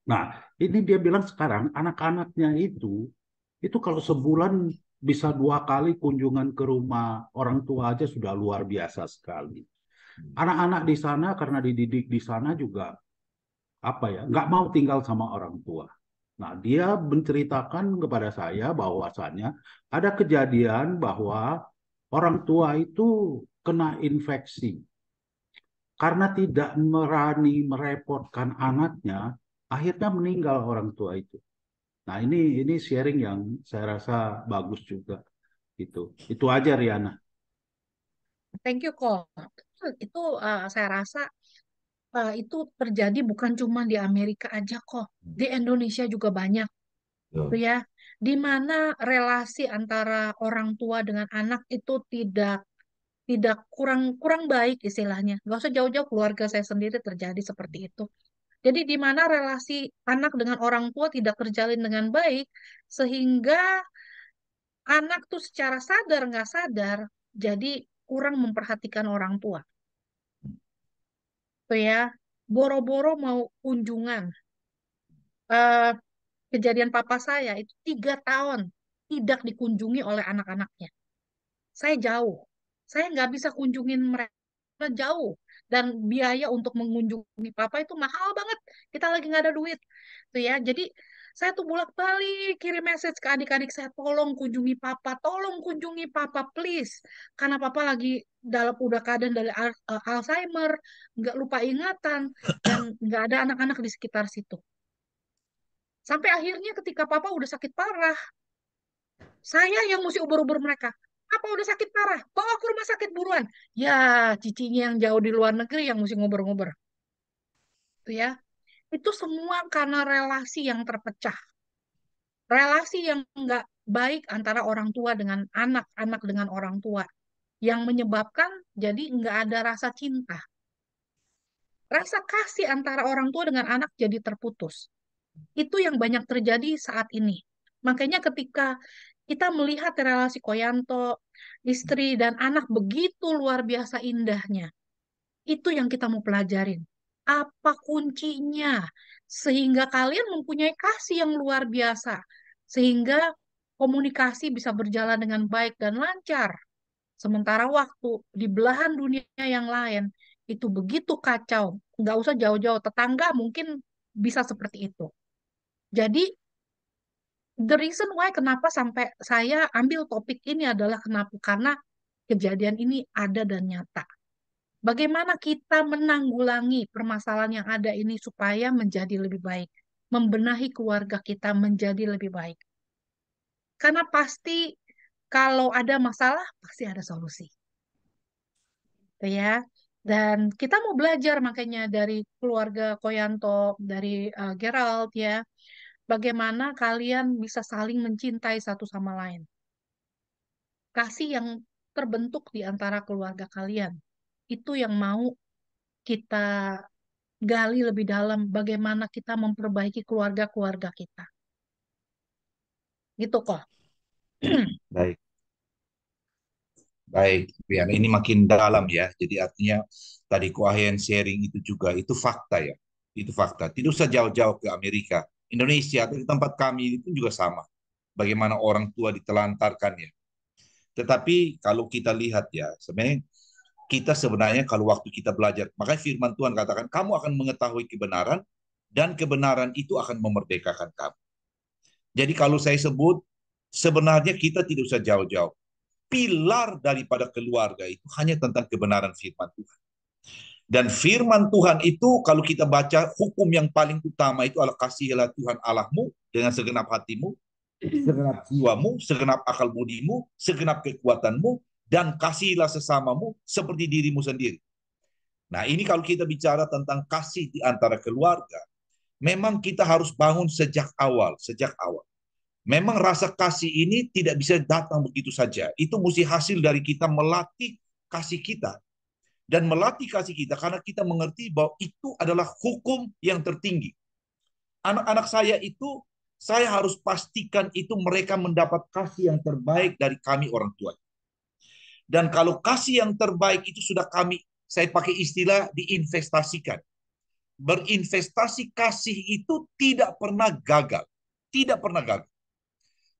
Nah, ini dia bilang sekarang anak-anaknya itu kalau sebulan bisa 2 kali kunjungan ke rumah orang tua aja sudah luar biasa sekali. Anak-anak di sana karena dididik di sana juga nggak mau tinggal sama orang tua. Nah, dia menceritakan kepada saya bahwasannya ada kejadian bahwa orang tua itu kena infeksi karena tidak berani merepotkan anaknya, akhirnya meninggal orang tua itu. Nah, ini sharing yang saya rasa bagus juga. Itu aja Riana. Thank you, Ko. Itu saya rasa itu terjadi bukan cuma di Amerika aja, kok. Di Indonesia juga banyak, gitu ya. Di mana relasi antara orang tua dengan anak itu tidak kurang kurang baik istilahnya. Gak usah jauh-jauh, keluarga saya sendiri terjadi seperti itu. Jadi di mana relasi anak dengan orang tua tidak terjalin dengan baik, sehingga anak tuh secara sadar nggak sadar jadi kurang memperhatikan orang tua. Tuh ya, boro-boro mau kunjungan. Eh, kejadian papa saya itu 3 tahun tidak dikunjungi oleh anak-anaknya. Saya jauh. Saya nggak bisa kunjungin mereka jauh. Dan biaya untuk mengunjungi papa itu mahal banget. Kita lagi nggak ada duit. Tuh ya. Jadi saya tuh bolak-balik kirim message ke adik-adik saya, tolong kunjungi papa, tolong kunjungi papa, please. Karena papa lagi udah keadaan dari Alzheimer, nggak lupa ingatan, dan nggak ada anak-anak di sekitar situ. Sampai akhirnya ketika papa udah sakit parah, saya yang mesti ubur-ubur mereka. Apa udah sakit parah? Bawa ke rumah sakit buruan. Ya, cicinya yang jauh di luar negeri yang mesti ngober-ngober. Itu ya. Itu semua karena relasi yang terpecah. Relasi yang nggak baik antara orang tua dengan anak, anak dengan orang tua. Yang menyebabkan jadi nggak ada rasa cinta. Rasa kasih antara orang tua dengan anak jadi terputus. Itu yang banyak terjadi saat ini. Makanya ketika kita melihat relasi Koyanto, istri dan anak begitu luar biasa indahnya, itu yang kita mau pelajarin. Apa kuncinya? Sehingga kalian mempunyai kasih yang luar biasa. Sehingga komunikasi bisa berjalan dengan baik dan lancar. Sementara waktu di belahan dunia yang lain, itu begitu kacau. Nggak usah jauh-jauh, tetangga mungkin bisa seperti itu. Jadi, the reason why kenapa sampai saya ambil topik ini adalah karena kejadian ini ada dan nyata. Bagaimana kita menanggulangi permasalahan yang ada ini supaya menjadi lebih baik, membenahi keluarga kita menjadi lebih baik. Karena pasti kalau ada masalah pasti ada solusi, gitu ya. Dan kita mau belajar makanya dari keluarga Koyanto, dari Gerald ya, bagaimana kalian bisa saling mencintai satu sama lain. Kasih yang terbentuk di antara keluarga kalian. Itu yang mau kita gali lebih dalam bagaimana kita memperbaiki keluarga-keluarga kita. Gitu kok. Baik, baik, Rian. Ini makin dalam ya. Jadi artinya tadi Koahen sharing itu juga itu fakta ya. Itu fakta. Tidak usah jauh-jauh ke Amerika, Indonesia atau di tempat kami itu juga sama. Bagaimana orang tua ditelantarkan ya. Tetapi kalau kita lihat ya, sebenarnya kita sebenarnya kalau waktu kita belajar, makanya firman Tuhan katakan, kamu akan mengetahui kebenaran, dan kebenaran itu akan memerdekakan kamu. Jadi kalau saya sebut, sebenarnya kita tidak usah jauh-jauh. Pilar daripada keluarga itu hanya tentang kebenaran firman Tuhan. Dan firman Tuhan itu kalau kita baca, hukum yang paling utama itu adalah kasihilah Tuhan Allahmu dengan segenap hatimu, segenap jiwamu, segenap akal budimu, segenap kekuatanmu, dan kasihilah sesamamu seperti dirimu sendiri. Nah, ini kalau kita bicara tentang kasih di antara keluarga, memang kita harus bangun sejak awal, sejak awal. Memang rasa kasih ini tidak bisa datang begitu saja. Itu mesti hasil dari kita melatih kasih kita. Dan melatih kasih kita karena kita mengerti bahwa itu adalah hukum yang tertinggi. Anak-anak saya itu, saya harus pastikan itu mereka mendapat kasih yang terbaik dari kami orang tua. Dan kalau kasih yang terbaik itu sudah saya pakai istilah diinvestasikan. Berinvestasi kasih itu tidak pernah gagal. Tidak pernah gagal.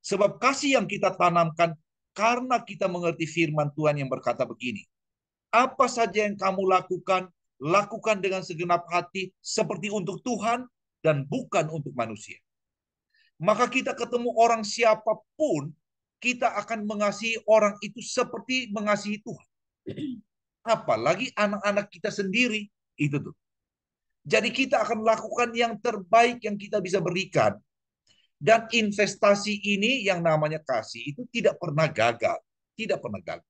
Sebab kasih yang kita tanamkan karena kita mengerti firman Tuhan yang berkata begini. Apa saja yang kamu lakukan, lakukan dengan segenap hati seperti untuk Tuhan dan bukan untuk manusia. Maka kita ketemu orang siapapun, kita akan mengasihi orang itu seperti mengasihi Tuhan. Apalagi anak-anak kita sendiri, itu tuh. Jadi kita akan lakukan yang terbaik yang kita bisa berikan. Dan investasi ini yang namanya kasih itu tidak pernah gagal. Tidak pernah gagal.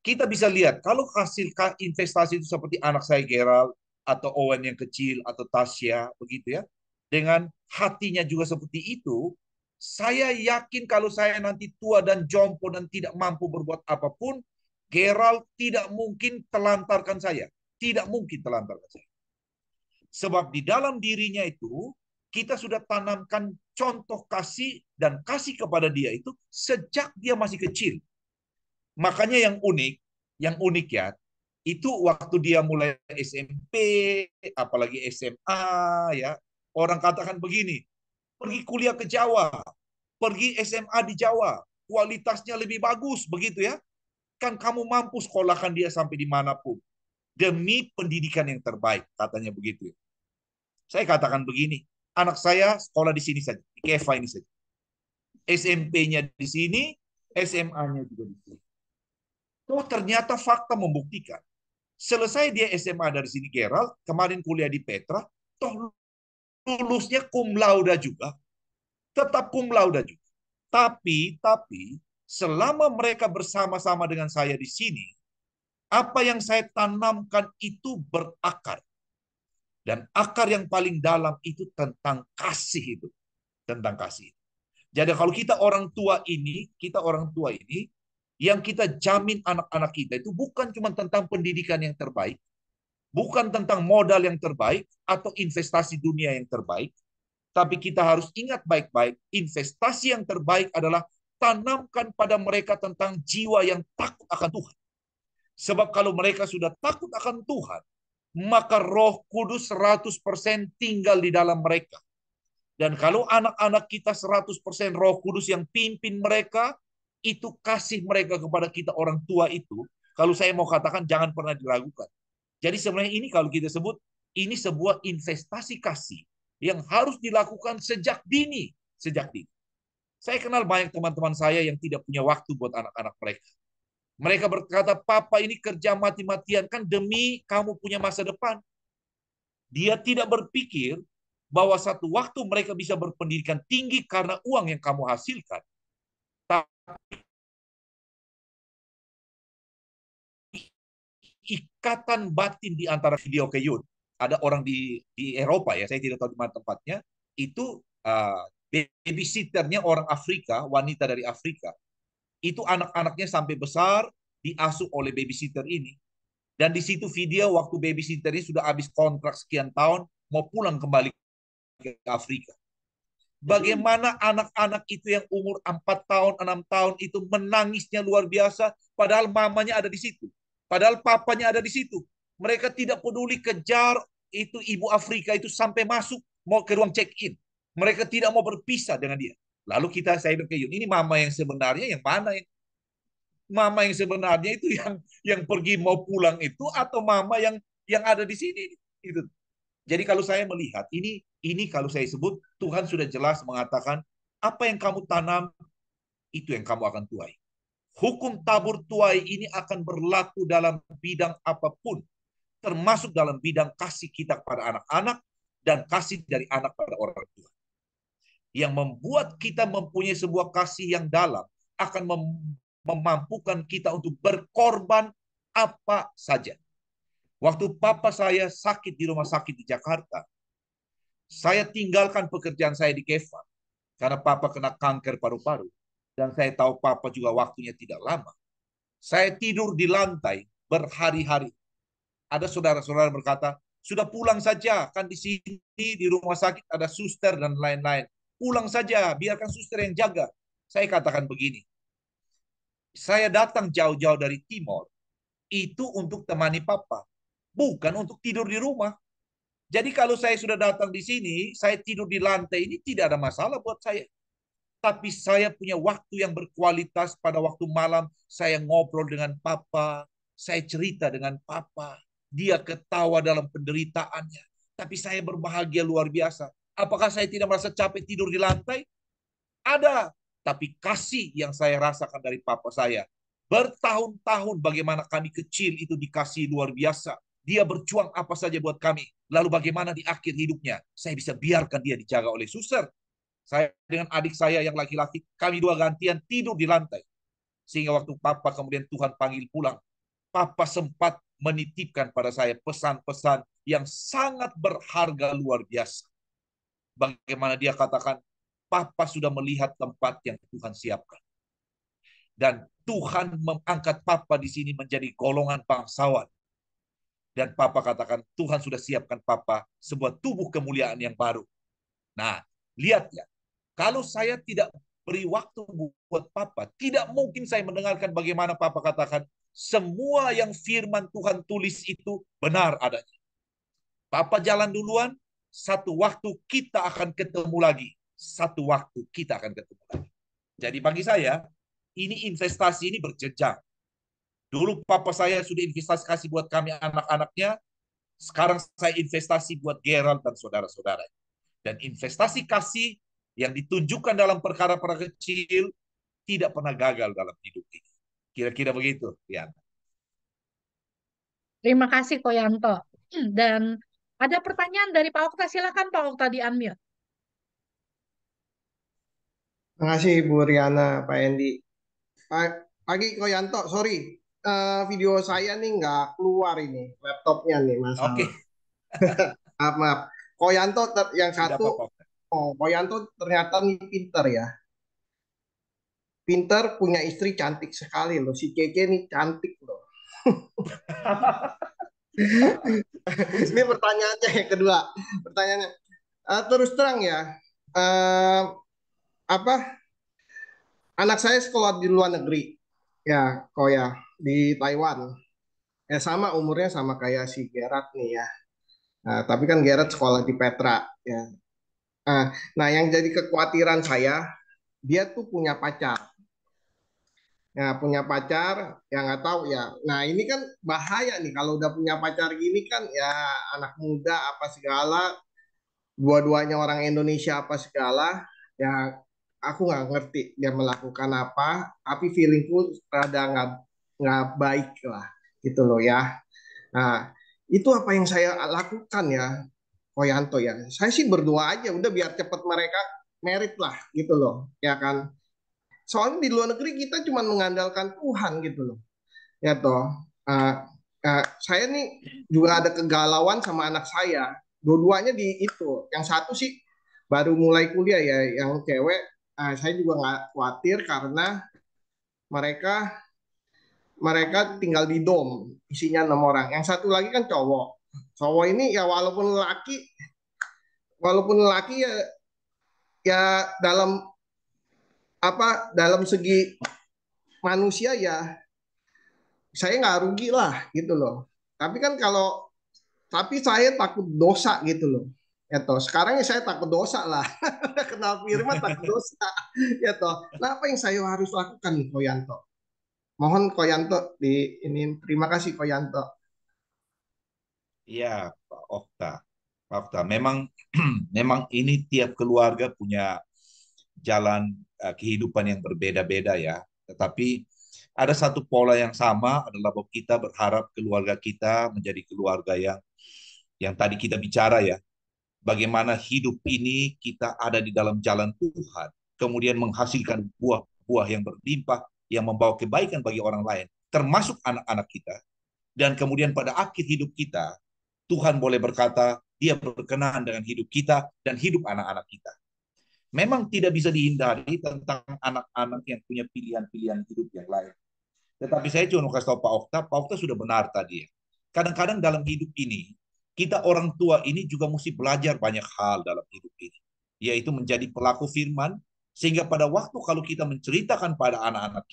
Kita bisa lihat, kalau hasil investasi itu seperti anak saya Gerald, atau Owen yang kecil, atau Tasya, begitu ya. Dengan hatinya juga seperti itu, saya yakin kalau saya nanti tua dan jompo dan tidak mampu berbuat apapun, Gerald tidak mungkin telantarkan saya. Tidak mungkin telantarkan saya. Sebab di dalam dirinya itu, kita sudah tanamkan contoh kasih dan kasih kepada dia itu sejak dia masih kecil. Makanya yang unik ya, itu waktu dia mulai SMP, apalagi SMA ya, orang katakan begini, pergi kuliah ke Jawa, pergi SMA di Jawa, kualitasnya lebih bagus, begitu ya. Kan kamu mampu sekolahkan dia sampai dimanapun. Demi pendidikan yang terbaik, katanya begitu. Saya katakan begini, anak saya sekolah di sini saja, di KEFA ini saja. SMP-nya di sini, SMA-nya juga di sini. Oh, ternyata fakta membuktikan. Selesai dia SMA dari sini Gerald, kemarin kuliah di Petra, toh lulusnya cum laude juga. Tetap cum laude juga. Tapi selama mereka bersama-sama dengan saya di sini, apa yang saya tanamkan itu berakar. Dan akar yang paling dalam itu tentang kasih itu. Tentang kasih. Jadi kalau kita orang tua ini, yang kita jamin anak-anak kita itu bukan cuma tentang pendidikan yang terbaik, bukan tentang modal yang terbaik atau investasi dunia yang terbaik, tapi kita harus ingat baik-baik, investasi yang terbaik adalah tanamkan pada mereka tentang jiwa yang takut akan Tuhan. Sebab kalau mereka sudah takut akan Tuhan, maka Roh Kudus 100% tinggal di dalam mereka. Dan kalau anak-anak kita 100% Roh Kudus yang pimpin mereka, itu kasih mereka kepada kita orang tua itu, kalau saya mau katakan jangan pernah diragukan. Jadi sebenarnya ini kalau kita sebut, ini sebuah investasi kasih yang harus dilakukan sejak dini. Saya kenal banyak teman-teman saya yang tidak punya waktu buat anak-anak mereka. Mereka berkata, papa ini kerja mati-matian kan demi kamu punya masa depan. Dia tidak berpikir bahwa satu waktu mereka bisa berpendidikan tinggi karena uang yang kamu hasilkan. Ikatan batin di antara video Keyun. Ada orang di Eropa ya, saya tidak tahu di mana tempatnya, itu babysitternya orang Afrika, wanita dari Afrika. Itu anak-anaknya sampai besar diasuh oleh babysitter ini. Dan di situ video waktu babysitter ini sudah habis kontrak sekian tahun, mau pulang kembali ke Afrika. Bagaimana anak-anak itu yang umur 4 tahun, 6 tahun itu menangisnya luar biasa, padahal mamanya ada di situ. Padahal papanya ada di situ. Mereka tidak peduli kejar itu ibu Afrika itu sampai masuk, mau ke ruang check-in. Mereka tidak mau berpisah dengan dia. Lalu saya berkata, ini mama yang sebenarnya yang mana? Mama yang sebenarnya itu yang pergi mau pulang itu atau mama yang ada di sini? Itu. Jadi kalau saya melihat ini kalau saya sebut Tuhan sudah jelas mengatakan apa yang kamu tanam itu yang kamu akan tuai. Hukum tabur tuai ini akan berlaku dalam bidang apapun, termasuk dalam bidang kasih kita kepada anak-anak dan kasih dari anak pada orang tua. Yang membuat kita mempunyai sebuah kasih yang dalam akan memampukan kita untuk berkorban apa saja. Waktu papa saya sakit di rumah sakit di Jakarta, saya tinggalkan pekerjaan saya di KEFA karena papa kena kanker paru-paru. Dan saya tahu papa juga waktunya tidak lama. Saya tidur di lantai berhari-hari. Ada saudara-saudara berkata, sudah pulang saja, kan di sini di rumah sakit ada suster dan lain-lain. Pulang saja, biarkan suster yang jaga. Saya katakan begini, saya datang jauh-jauh dari Timor, itu untuk temani papa. Bukan untuk tidur di rumah. Jadi kalau saya sudah datang di sini, saya tidur di lantai ini tidak ada masalah buat saya. Tapi saya punya waktu yang berkualitas pada waktu malam. Saya ngobrol dengan papa, saya cerita dengan papa. Dia ketawa dalam penderitaannya. Tapi saya berbahagia luar biasa. Apakah saya tidak merasa capek tidur di lantai? Ada. Tapi kasih yang saya rasakan dari papa saya. Bertahun-tahun bagaimana kami kecil itu dikasih luar biasa. Dia berjuang apa saja buat kami. Lalu bagaimana di akhir hidupnya, saya bisa biarkan dia dijaga oleh suster. Saya dengan adik saya yang laki-laki, kami dua gantian tidur di lantai. Sehingga waktu papa kemudian Tuhan panggil pulang, papa sempat menitipkan pada saya pesan-pesan yang sangat berharga luar biasa. Bagaimana dia katakan, papa sudah melihat tempat yang Tuhan siapkan. Dan Tuhan mengangkat papa di sini menjadi golongan bangsawan. Dan papa katakan, Tuhan sudah siapkan papa sebuah tubuh kemuliaan yang baru. Nah, lihat ya, kalau saya tidak beri waktu buat papa, tidak mungkin saya mendengarkan bagaimana papa katakan, semua yang firman Tuhan tulis itu benar adanya. Papa jalan duluan, satu waktu kita akan ketemu lagi. satu waktu kita akan ketemu lagi. Jadi bagi saya, ini investasi ini berjenjang. Dulu papa saya sudah investasi kasih buat kami anak-anaknya, sekarang saya investasi buat Gerald dan saudara-saudara. Dan investasi kasih yang ditunjukkan dalam perkara-perkara kecil tidak pernah gagal dalam hidup ini. Kira-kira begitu, ya. Terima kasih Koyanto. Dan ada pertanyaan dari Pak Okta. Silakan Pak Okta di-unmute. Terima kasih Bu Riana, Pak Endi. Pagi Koyanto, sorry. Video saya nih nggak keluar ini. Laptopnya nih masalah. Oke. Maaf, maaf. Koyanto yang Tidak satu, apa-apa. Koyanto ternyata nih pinter ya. Pinter, punya istri cantik sekali loh. Si Keke nih cantik loh. Ini pertanyaannya yang kedua. Pertanyaannya, terus terang ya, apa? Anak saya sekolah di luar negeri, ya, Koya, di Taiwan. Ya sama umurnya sama kayak si Gerard nih ya. Nah, tapi kan Gerard sekolah di Petra ya. Nah, yang jadi kekhawatiran saya, dia tuh punya pacar. Ya, punya pacar, ya nggak tahu ya. Nah, ini kan bahaya nih kalau udah punya pacar gini kan ya anak muda apa segala, dua-duanya orang Indonesia apa segala, ya aku nggak ngerti dia melakukan apa, tapi feelingku rada nggak baik lah, gitu loh ya. Nah, itu apa yang saya lakukan ya, Koyanto ya. Saya sih berdoa aja, udah biar cepet mereka merit lah, gitu loh, ya kan. Soalnya di luar negeri kita cuma mengandalkan Tuhan gitu loh, ya toh. Uh, saya nih juga ada kegalauan sama anak saya. Dua-duanya di itu. Yang satu sih baru mulai kuliah ya, yang cewek. Saya juga nggak khawatir karena mereka mereka tinggal di dom, isinya 6 orang. Yang satu lagi kan cowok. Cowok ini ya walaupun laki ya ya dalam segi manusia ya saya nggak rugi lah gitu loh. Tapi kan tapi saya takut dosa gitu loh. Ya toh, sekarang ya saya takut dosa lah. Kenal firman takut dosa. Ya toh. Nah, apa yang saya harus lakukan nih Koyanto? Mohon Koyanto ini terima kasih Koyanto. Iya, Pak Okta. Pak Okta, memang memang ini tiap keluarga punya jalan kehidupan yang berbeda-beda ya. Tetapi ada satu pola yang sama adalah bahwa kita berharap keluarga kita menjadi keluarga yang tadi kita bicara ya. Bagaimana hidup ini kita ada di dalam jalan Tuhan, kemudian menghasilkan buah-buah yang berlimpah yang membawa kebaikan bagi orang lain, termasuk anak-anak kita. Dan kemudian pada akhir hidup kita, Tuhan boleh berkata, dia berkenan dengan hidup kita dan hidup anak-anak kita. Memang tidak bisa dihindari tentang anak-anak yang punya pilihan-pilihan hidup yang lain. Tetapi saya cuma mau kasih tahu Pak Okta sudah benar tadi ya. Kadang-kadang dalam hidup ini, kita orang tua ini juga mesti belajar banyak hal dalam hidup ini. Yaitu menjadi pelaku firman, sehingga pada waktu kalau kita menceritakan pada anak-anak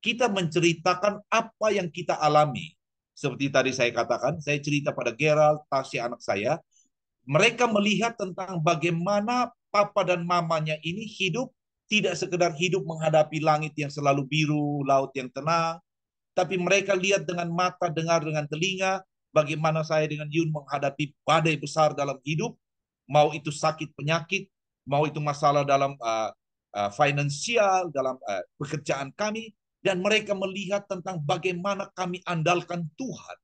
kita menceritakan apa yang kita alami. Seperti tadi saya katakan, saya cerita pada Gerald, Tasya anak saya, mereka melihat tentang bagaimana papa dan mamanya ini hidup, tidak sekedar hidup menghadapi langit yang selalu biru, laut yang tenang, tapi mereka lihat dengan mata, dengar dengan telinga, bagaimana saya dengan Yun menghadapi badai besar dalam hidup, mau itu sakit penyakit, mau itu masalah dalam finansial, dalam pekerjaan kami, dan mereka melihat tentang bagaimana kami andalkan Tuhan.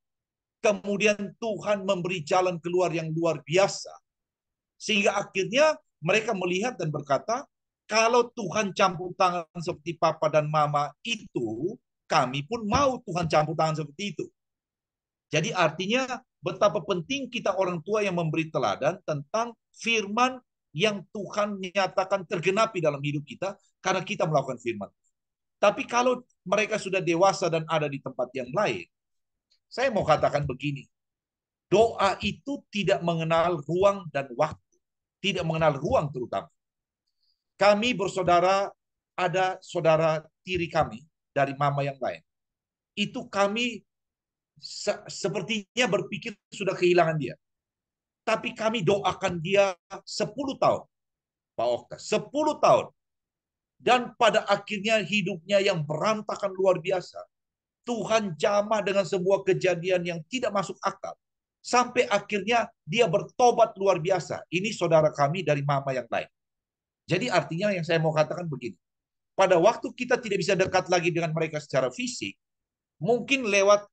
Kemudian Tuhan memberi jalan keluar yang luar biasa. Sehingga akhirnya mereka melihat dan berkata, kalau Tuhan campur tangan seperti papa dan mama itu, kami pun mau Tuhan campur tangan seperti itu. Jadi artinya betapa penting kita orang tua yang memberi teladan tentang firman yang Tuhan nyatakan tergenapi dalam hidup kita karena kita melakukan firman. Tapi kalau mereka sudah dewasa dan ada di tempat yang lain, saya mau katakan begini, doa itu tidak mengenal ruang dan waktu, tidak mengenal ruang terutama. Kami bersaudara, ada saudara tiri kami dari mama yang lain. Itu kami sepertinya berpikir sudah kehilangan dia. Tapi kami doakan dia 10 tahun. Pak Okta. 10 tahun. Dan pada akhirnya hidupnya yang berantakan luar biasa. Tuhan jamah dengan sebuah kejadian yang tidak masuk akal. Sampai akhirnya dia bertobat luar biasa. Ini saudara kami dari mama yang lain. Jadi artinya yang saya mau katakan begini. Pada waktu kita tidak bisa dekat lagi dengan mereka secara fisik, mungkin lewat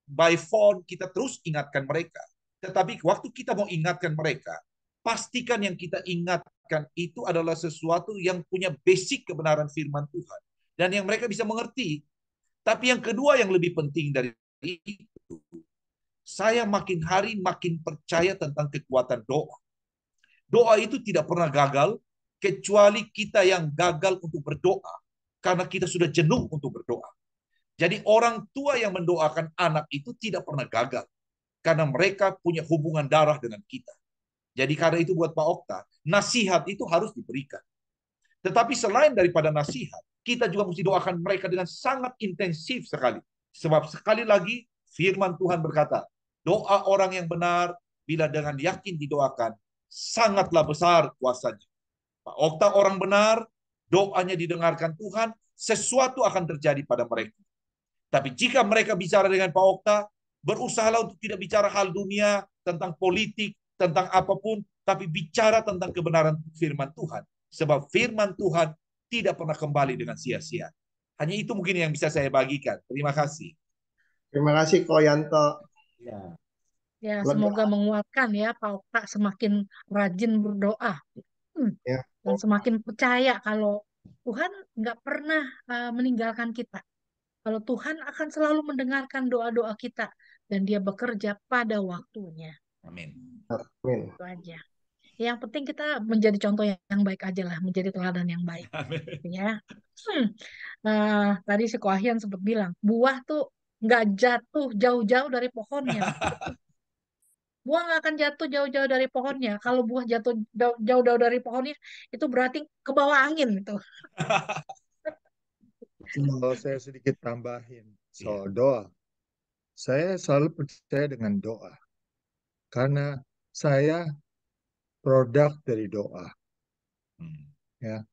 by phone kita terus ingatkan mereka. Tetapi waktu kita mau ingatkan mereka, pastikan yang kita ingatkan itu adalah sesuatu yang punya basic kebenaran firman Tuhan. Dan yang mereka bisa mengerti. Tapi yang kedua yang lebih penting dari itu, saya makin hari makin percaya tentang kekuatan doa. Doa itu tidak pernah gagal, kecuali kita yang gagal untuk berdoa. Karena kita sudah jenuh untuk berdoa. Jadi orang tua yang mendoakan anak itu tidak pernah gagal. Karena mereka punya hubungan darah dengan kita. Jadi karena itu buat Pak Okta, nasihat itu harus diberikan. Tetapi selain daripada nasihat, kita juga mesti doakan mereka dengan sangat intensif sekali. Sebab sekali lagi, firman Tuhan berkata, doa orang yang benar, bila dengan yakin didoakan, sangatlah besar kuasanya. Pak Okta orang benar, doanya didengarkan Tuhan, sesuatu akan terjadi pada mereka. Tapi jika mereka bicara dengan Pak Okta, berusahalah untuk tidak bicara hal dunia, tentang politik, tentang apapun, tapi bicara tentang kebenaran firman Tuhan. Sebab firman Tuhan tidak pernah kembali dengan sia-sia. Hanya itu mungkin yang bisa saya bagikan. Terima kasih. Terima kasih Ko Yanto. Ya. Ya, Lega. semoga menguatkan ya Pak Okta semakin rajin berdoa. Ya. Dan semakin percaya kalau Tuhan nggak pernah meninggalkan kita. Kalau Tuhan akan selalu mendengarkan doa-doa kita dan Dia bekerja pada waktunya. Amin. Amin. Itu aja. Yang penting kita menjadi contoh yang baik aja lah, menjadi teladan yang baik. Amin. Ya. Tadi si Koahian sempat bilang, buah tuh nggak jatuh jauh-jauh dari pohonnya. Buah nggak akan jatuh jauh-jauh dari pohonnya. Kalau buah jatuh jauh-jauh dari pohonnya, itu berarti ke bawah angin itu. Kalau saya sedikit tambahin soal doa, saya selalu percaya dengan doa. Karena saya produk dari doa. Ya,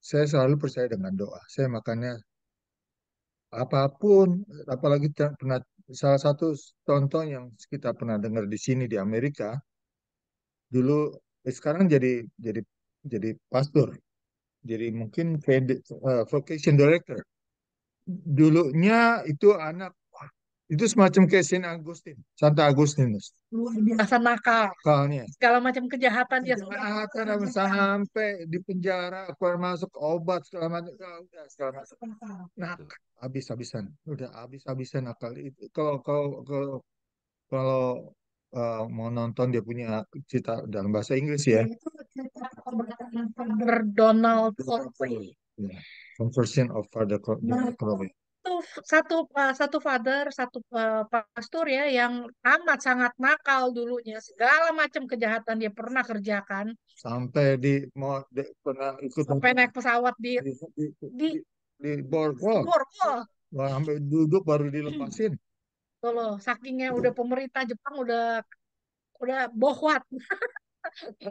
saya selalu percaya dengan doa. Saya makanya apapun, apalagi pernah salah satu contoh yang kita pernah dengar di sini di Amerika, dulu sekarang jadi pastor, jadi mungkin vocation director. Dulunya itu anak itu semacam kayak Saint Augustine, Santa Agustinus. Luar biasa nakal. Nakalnya. Segala macam kejahatan dia Kejahatan sampai di penjara, keluar masuk obat segala macam, udah segala macam. Nah, habis-habisan, udah habis-habisan nakal itu. Kalau mau nonton dia punya cerita dalam bahasa Inggris ya. itu Donald Coldplay. Conversion of Father Nah, Coldplay. itu satu father, satu pastor ya yang amat sangat nakal dulunya. Segala macam kejahatan dia pernah kerjakan. Sampai pernah ikut Sampai naik pesawat di di Borgol. Sampai duduk baru dilepasin. Tuh loh, sakingnya udah pemerintah Jepang udah bohwat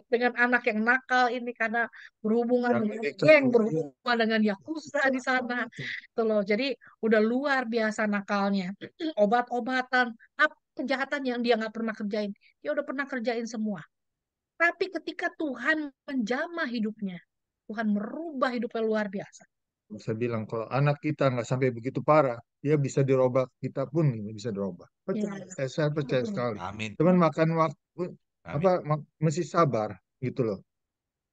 dengan anak yang nakal ini karena berhubungan dengan geng, berhubungan dengan yakuza di sana. Tuh loh, jadi udah luar biasa nakalnya. Obat-obatan, kejahatan yang dia nggak pernah kerjain, dia udah pernah kerjain semua. Tapi ketika Tuhan menjamah hidupnya, Tuhan merubah hidupnya luar biasa. Saya bilang kalau anak kita nggak sampai begitu parah, dia bisa dirubah, kita pun bisa dirubah. Saya percaya sekali. Amin. Teman makan waktu Amin. mesti sabar gitu loh.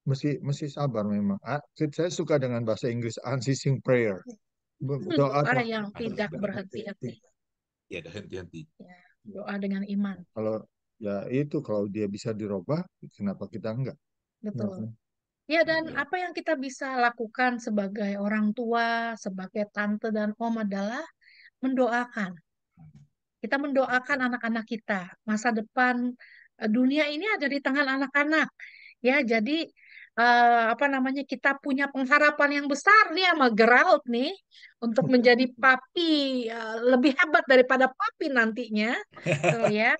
Mesti sabar memang. Saya suka dengan bahasa Inggris unceasing prayer. Doa yang tidak berhenti-henti. Ya, henti-henti. Ya, doa dengan iman. Kalau dia bisa dirubah, kenapa kita enggak? Betul. Ya, dan apa yang kita bisa lakukan sebagai orang tua, sebagai tante dan om adalah mendoakan. Kita mendoakan anak-anak kita. Masa depan dunia ini ada di tangan anak-anak. Ya, jadi kita punya pengharapan yang besar nih sama Gerald nih untuk menjadi papi lebih hebat daripada papi nantinya. Tuh ya.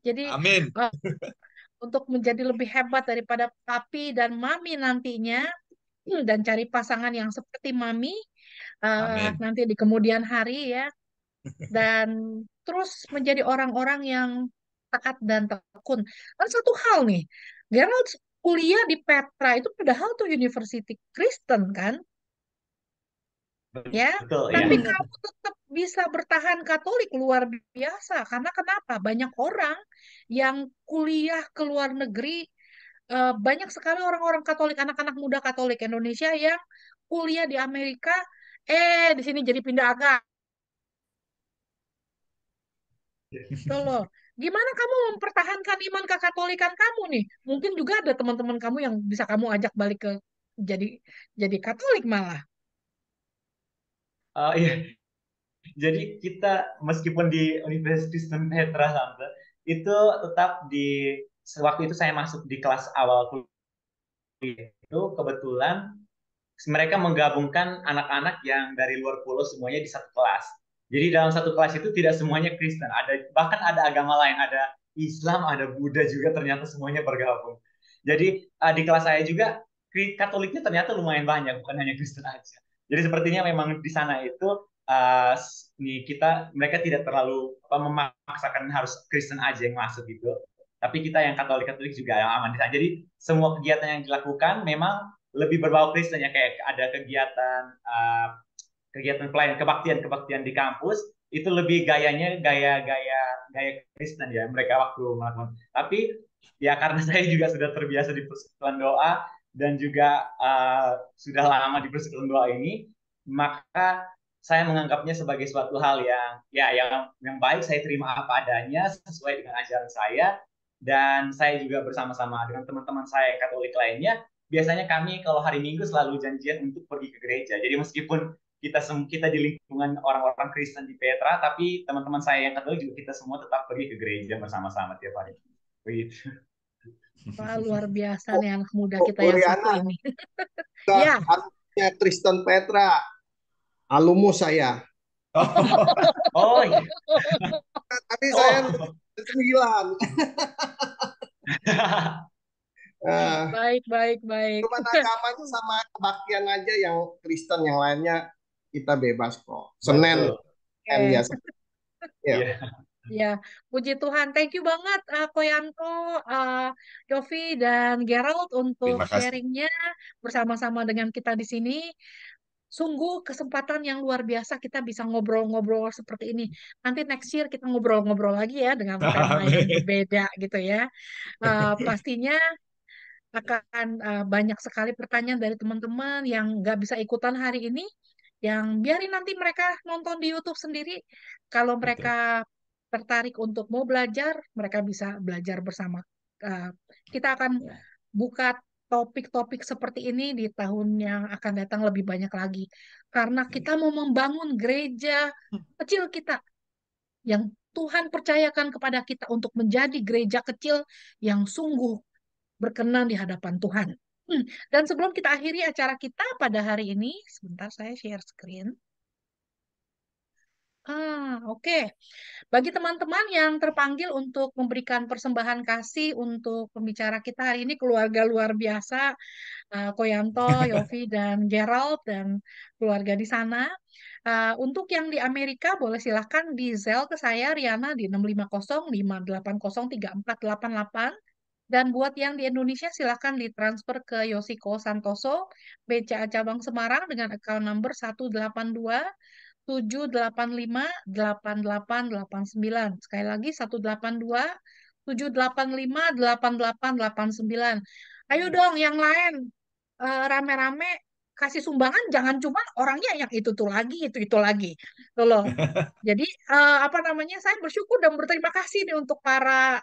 Jadi Amin. untuk menjadi lebih hebat daripada papi dan mami nantinya, dan cari pasangan yang seperti mami Amin. nanti di kemudian hari ya, dan terus menjadi orang-orang yang taat dan tekun. Dan satu hal nih, Gerald kuliah di Petra itu padahal tuh University Kristen kan, ya, Betul ya. tapi Benar. kamu tetap bisa bertahan Katolik, luar biasa. Karena kenapa? Banyak orang yang kuliah ke luar negeri, banyak sekali orang-orang Katolik, anak-anak muda Katolik Indonesia yang kuliah di Amerika, di sini jadi pindah agama. Gitu loh. Gimana kamu mempertahankan iman kekatolikan kamu nih? Mungkin juga ada teman-teman kamu yang bisa kamu ajak balik ke jadi jadi Katolik malah. Iya, jadi kita meskipun di Universitas Kristen Petra Tante, itu tetap di waktu itu saya masuk di kelas awal kuliah itu kebetulan mereka menggabungkan anak-anak yang dari luar pulau semuanya di satu kelas. Jadi dalam satu kelas itu tidak semuanya Kristen, ada bahkan ada agama lain, ada Islam, ada Buddha juga ternyata semuanya bergabung. Jadi di kelas saya juga Katoliknya ternyata lumayan banyak, bukan hanya Kristen aja. Jadi sepertinya memang di sana itu uh, mereka tidak terlalu memaksakan harus Kristen aja yang masuk gitu. Tapi kita yang Katolik-Katolik juga yang aman di sana. Jadi semua kegiatan yang dilakukan memang lebih berbau Kristen ya, kayak ada kegiatan pelayan kebaktian di kampus itu lebih gayanya gaya Kristen ya mereka waktu melakukan. Tapi ya karena saya juga sudah terbiasa di persekutuan doa dan juga sudah lama di persekutuan doa ini, maka saya menganggapnya sebagai suatu hal yang baik. Saya terima apa adanya sesuai dengan ajaran saya, dan saya juga bersama-sama dengan teman-teman saya Katolik lainnya. Biasanya kami kalau hari Minggu selalu janjian untuk pergi ke gereja. Jadi meskipun kita di lingkungan orang-orang Kristen di Petra, tapi teman-teman saya yang Katolik juga kita semua tetap pergi ke gereja bersama-sama tiap hari. Begitu. Wah, luar biasa nih anak muda Oh, kita yang satu Riana, ini. kita Ya, alumninya Kristen Petra, alumni saya. Oh iya. Tadi saya Oh. 9. Eh, baik, baik, baik. Cuman agamanya sama kebaktian aja yang Kristen, yang lainnya kita bebas kok. Senin Betul. Oke. biasa. Ya. Iya. Ya, puji Tuhan. Thank you banget Koyanto, Yofi, dan Gerald untuk Terima kasih. sharingnya bersama-sama dengan kita di sini. Sungguh kesempatan yang luar biasa kita bisa ngobrol-ngobrol seperti ini. Nanti next year kita ngobrol-ngobrol lagi ya dengan tema yang Amin. berbeda gitu ya. Pastinya akan banyak sekali pertanyaan dari teman-teman yang nggak bisa ikutan hari ini, yang biarin nanti mereka nonton di YouTube sendiri. Kalau Betul. mereka tertarik untuk mau belajar, mereka bisa belajar bersama. Kita akan buka topik-topik seperti ini di tahun yang akan datang lebih banyak lagi. Karena kita mau membangun gereja kecil kita yang Tuhan percayakan kepada kita untuk menjadi gereja kecil yang sungguh berkenan di hadapan Tuhan. Dan sebelum kita akhiri acara kita pada hari ini, sebentar saya share screen. Oke. Bagi teman-teman yang terpanggil untuk memberikan persembahan kasih untuk pembicara kita hari ini, keluarga luar biasa, Koyanto, Yofi, dan Gerald, dan keluarga di sana. Untuk yang di Amerika, boleh silahkan di Zelle ke saya, Riana, di 650-580-3488. Dan buat yang di Indonesia, silahkan ditransfer ke Yosiko Santoso, BCA Cabang Semarang dengan account number 182 785 8889. Sekali lagi 182 785 8889. Ayo dong yang lain, rame-rame kasih sumbangan, jangan cuma orangnya yang itu tuh lagi, itu lagi. Tuh loh. Jadi apa namanya? Saya bersyukur dan berterima kasih nih untuk para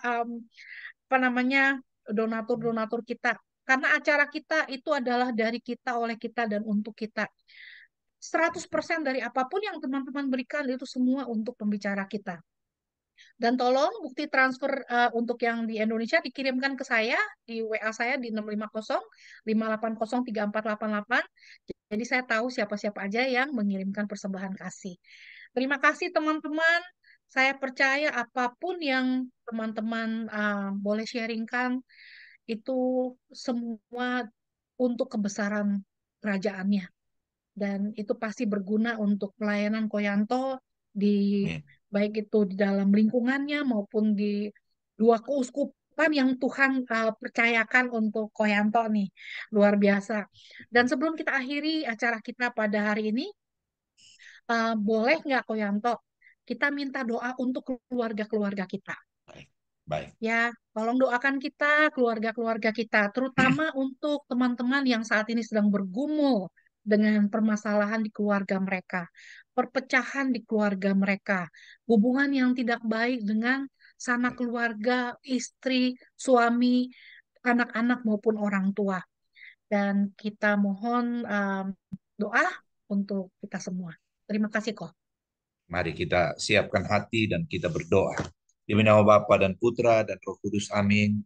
apa namanya donatur-donatur kita. Karena acara kita itu adalah dari kita, oleh kita, dan untuk kita. 100% dari apapun yang teman-teman berikan itu semua untuk pembicara kita. Dan tolong bukti transfer untuk yang di Indonesia dikirimkan ke saya di WA saya di 650-580-3488. Jadi saya tahu siapa-siapa aja yang mengirimkan persembahan kasih. Terima kasih teman-teman. Saya percaya apapun yang teman-teman boleh sharingkan itu semua untuk kebesaran kerajaannya. Dan itu pasti berguna untuk pelayanan Koyanto di Amin. baik itu di dalam lingkungannya maupun di dua keuskupan yang Tuhan percayakan untuk Koyanto nih. Luar biasa. Dan sebelum kita akhiri acara kita pada hari ini, boleh nggak Koyanto kita minta doa untuk keluarga-keluarga kita? Baik, baik. Ya, tolong doakan kita, keluarga-keluarga kita, terutama untuk teman-teman yang saat ini sedang bergumul dengan permasalahan di keluarga mereka, perpecahan di keluarga mereka, hubungan yang tidak baik dengan sanak keluarga, istri, suami, anak-anak maupun orang tua. Dan kita mohon doa untuk kita semua. Terima kasih kok. Mari kita siapkan hati dan kita berdoa. Demi nama Bapa dan Putra dan Roh Kudus. Amin.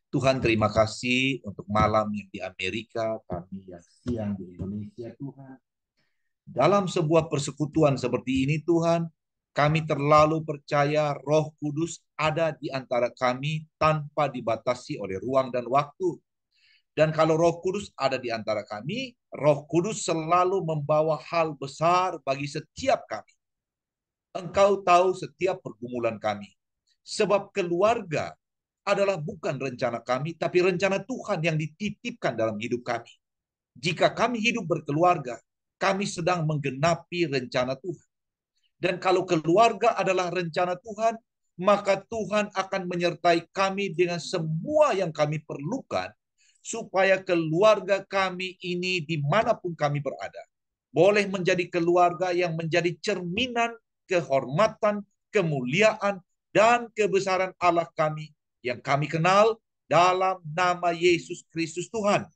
Tuhan, terima kasih untuk malam yang di Amerika, kami yang siang di Indonesia, Tuhan. Dalam sebuah persekutuan seperti ini, Tuhan, kami terlalu percaya Roh Kudus ada di antara kami tanpa dibatasi oleh ruang dan waktu. Dan kalau Roh Kudus ada di antara kami, Roh Kudus selalu membawa hal besar bagi setiap kami. Engkau tahu setiap pergumulan kami. Sebab keluarga adalah bukan rencana kami, tapi rencana Tuhan yang dititipkan dalam hidup kami. Jika kami hidup berkeluarga, kami sedang menggenapi rencana Tuhan. Dan kalau keluarga adalah rencana Tuhan, maka Tuhan akan menyertai kami dengan semua yang kami perlukan, supaya keluarga kami ini dimanapun kami berada, boleh menjadi keluarga yang menjadi cerminan kehormatan, kemuliaan, dan kebesaran Allah kami yang kami kenal dalam nama Yesus Kristus Tuhan.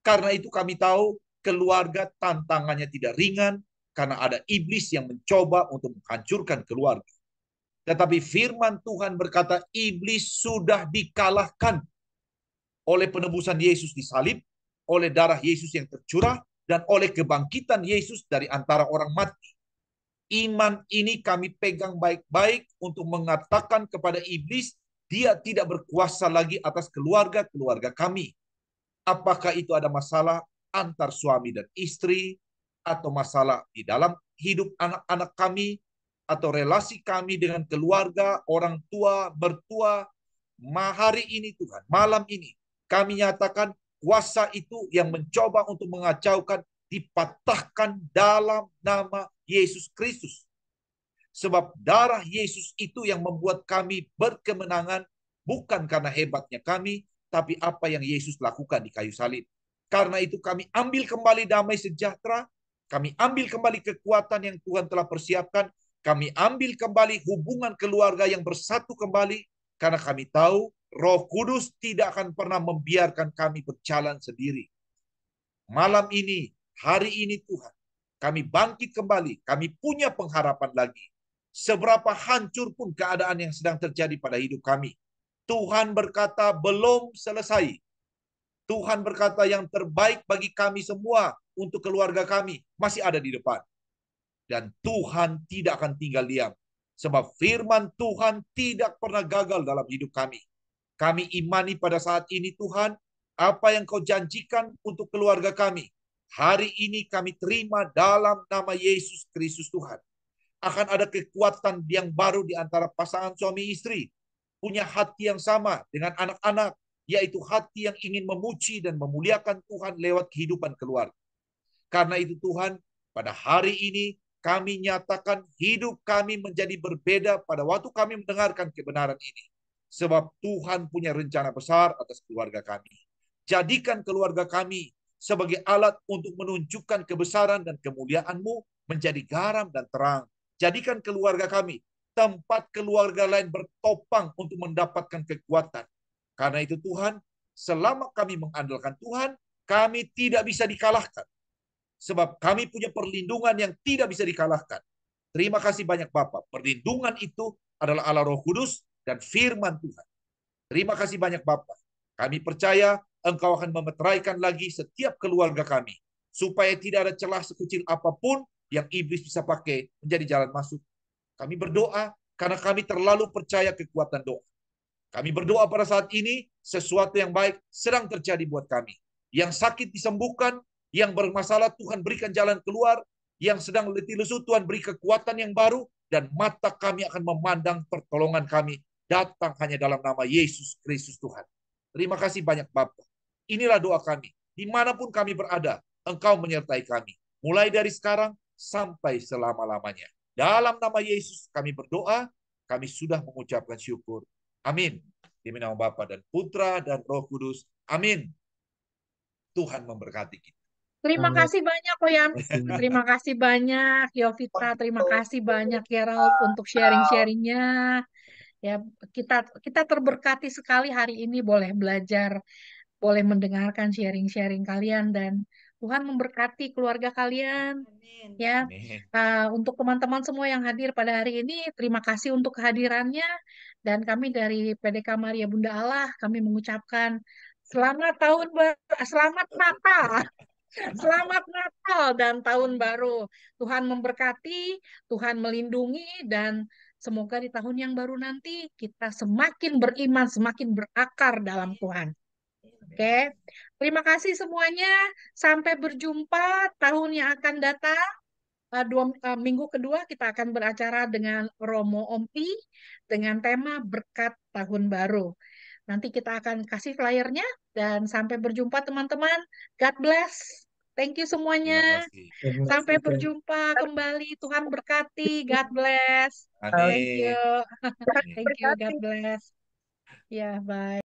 Karena itu kami tahu keluarga tantangannya tidak ringan karena ada iblis yang mencoba untuk menghancurkan keluarga. Tetapi firman Tuhan berkata iblis sudah dikalahkan oleh penebusan Yesus di salib, oleh darah Yesus yang tercurah, dan oleh kebangkitan Yesus dari antara orang mati. Iman ini kami pegang baik-baik untuk mengatakan kepada iblis, dia tidak berkuasa lagi atas keluarga-keluarga kami. Apakah itu ada masalah antar suami dan istri, atau masalah di dalam hidup anak-anak kami, atau relasi kami dengan keluarga, orang tua, mertua, hari ini Tuhan, malam ini, kami nyatakan kuasa itu yang mencoba untuk mengacaukan, dipatahkan dalam nama Yesus Kristus. Sebab darah Yesus itu yang membuat kami berkemenangan, bukan karena hebatnya kami, tapi apa yang Yesus lakukan di kayu salib. Karena itu kami ambil kembali damai sejahtera, kami ambil kembali kekuatan yang Tuhan telah persiapkan, kami ambil kembali hubungan keluarga yang bersatu kembali, karena kami tahu Roh Kudus tidak akan pernah membiarkan kami berjalan sendiri. Malam ini, hari ini Tuhan, kami bangkit kembali, kami punya pengharapan lagi. Seberapa hancur pun keadaan yang sedang terjadi pada hidup kami, Tuhan berkata belum selesai. Tuhan berkata yang terbaik bagi kami semua untuk keluarga kami masih ada di depan. Dan Tuhan tidak akan tinggal diam. Sebab firman Tuhan tidak pernah gagal dalam hidup kami. Kami imani pada saat ini Tuhan, apa yang kau janjikan untuk keluarga kami, hari ini kami terima dalam nama Yesus Kristus Tuhan. Akan ada kekuatan yang baru di antara pasangan suami istri, punya hati yang sama dengan anak-anak, yaitu hati yang ingin memuji dan memuliakan Tuhan lewat kehidupan keluarga. Karena itu Tuhan, pada hari ini kami nyatakan hidup kami menjadi berbeda pada waktu kami mendengarkan kebenaran ini. Sebab Tuhan punya rencana besar atas keluarga kami. Jadikan keluarga kami sebagai alat untuk menunjukkan kebesaran dan kemuliaan-Mu, menjadi garam dan terang. Jadikan keluarga kami tempat keluarga lain bertopang untuk mendapatkan kekuatan. Karena itu Tuhan, selama kami mengandalkan Tuhan, kami tidak bisa dikalahkan. Sebab kami punya perlindungan yang tidak bisa dikalahkan. Terima kasih banyak Bapak. Perlindungan itu adalah Allah Roh Kudus dan firman Tuhan. Terima kasih banyak Bapak. Kami percaya Engkau akan memeteraikan lagi setiap keluarga kami, supaya tidak ada celah sekecil apapun yang iblis bisa pakai menjadi jalan masuk. Kami berdoa karena kami terlalu percaya kekuatan doa. Kami berdoa pada saat ini, sesuatu yang baik sedang terjadi buat kami. Yang sakit disembuhkan, yang bermasalah Tuhan berikan jalan keluar, yang sedang letih lesu Tuhan beri kekuatan yang baru, dan mata kami akan memandang pertolongan kami datang hanya dalam nama Yesus Kristus Tuhan. Terima kasih banyak Bapa. Inilah doa kami. Dimanapun kami berada, Engkau menyertai kami. Mulai dari sekarang sampai selama-lamanya. Dalam nama Yesus kami berdoa, kami sudah mengucapkan syukur. Amin. Demi nama Bapa dan Putra dan Roh Kudus. Amin. Tuhan memberkati kita. Terima Amin. kasih banyak Koyam. Terima kasih banyak Yovita. Terima kasih banyak ya Ralf untuk sharing-sharingnya. Ya, kita terberkati sekali hari ini boleh belajar, boleh mendengarkan sharing-sharing kalian, dan Tuhan memberkati keluarga kalian. Amin. Ya, Amin. untuk teman-teman semua yang hadir pada hari ini, terima kasih untuk kehadirannya. Dan kami dari PDK Maria Bunda Allah, kami mengucapkan selamat tahun baru, selamat Natal. Selamat Natal dan tahun baru. Tuhan memberkati, Tuhan melindungi, dan semoga di tahun yang baru nanti kita semakin beriman, semakin berakar dalam Tuhan. Oke, terima kasih semuanya. Sampai berjumpa tahun yang akan datang. Minggu kedua kita akan beracara dengan Romo Ompi dengan tema berkat tahun baru. Nanti kita akan kasih flyernya, dan sampai berjumpa teman-teman. God bless. Thank you Terima semuanya. kasih. Sampai berjumpa kembali. Tuhan berkati. God bless. Thank Amin. you. Amin. Thank you. God bless. Ya, bye.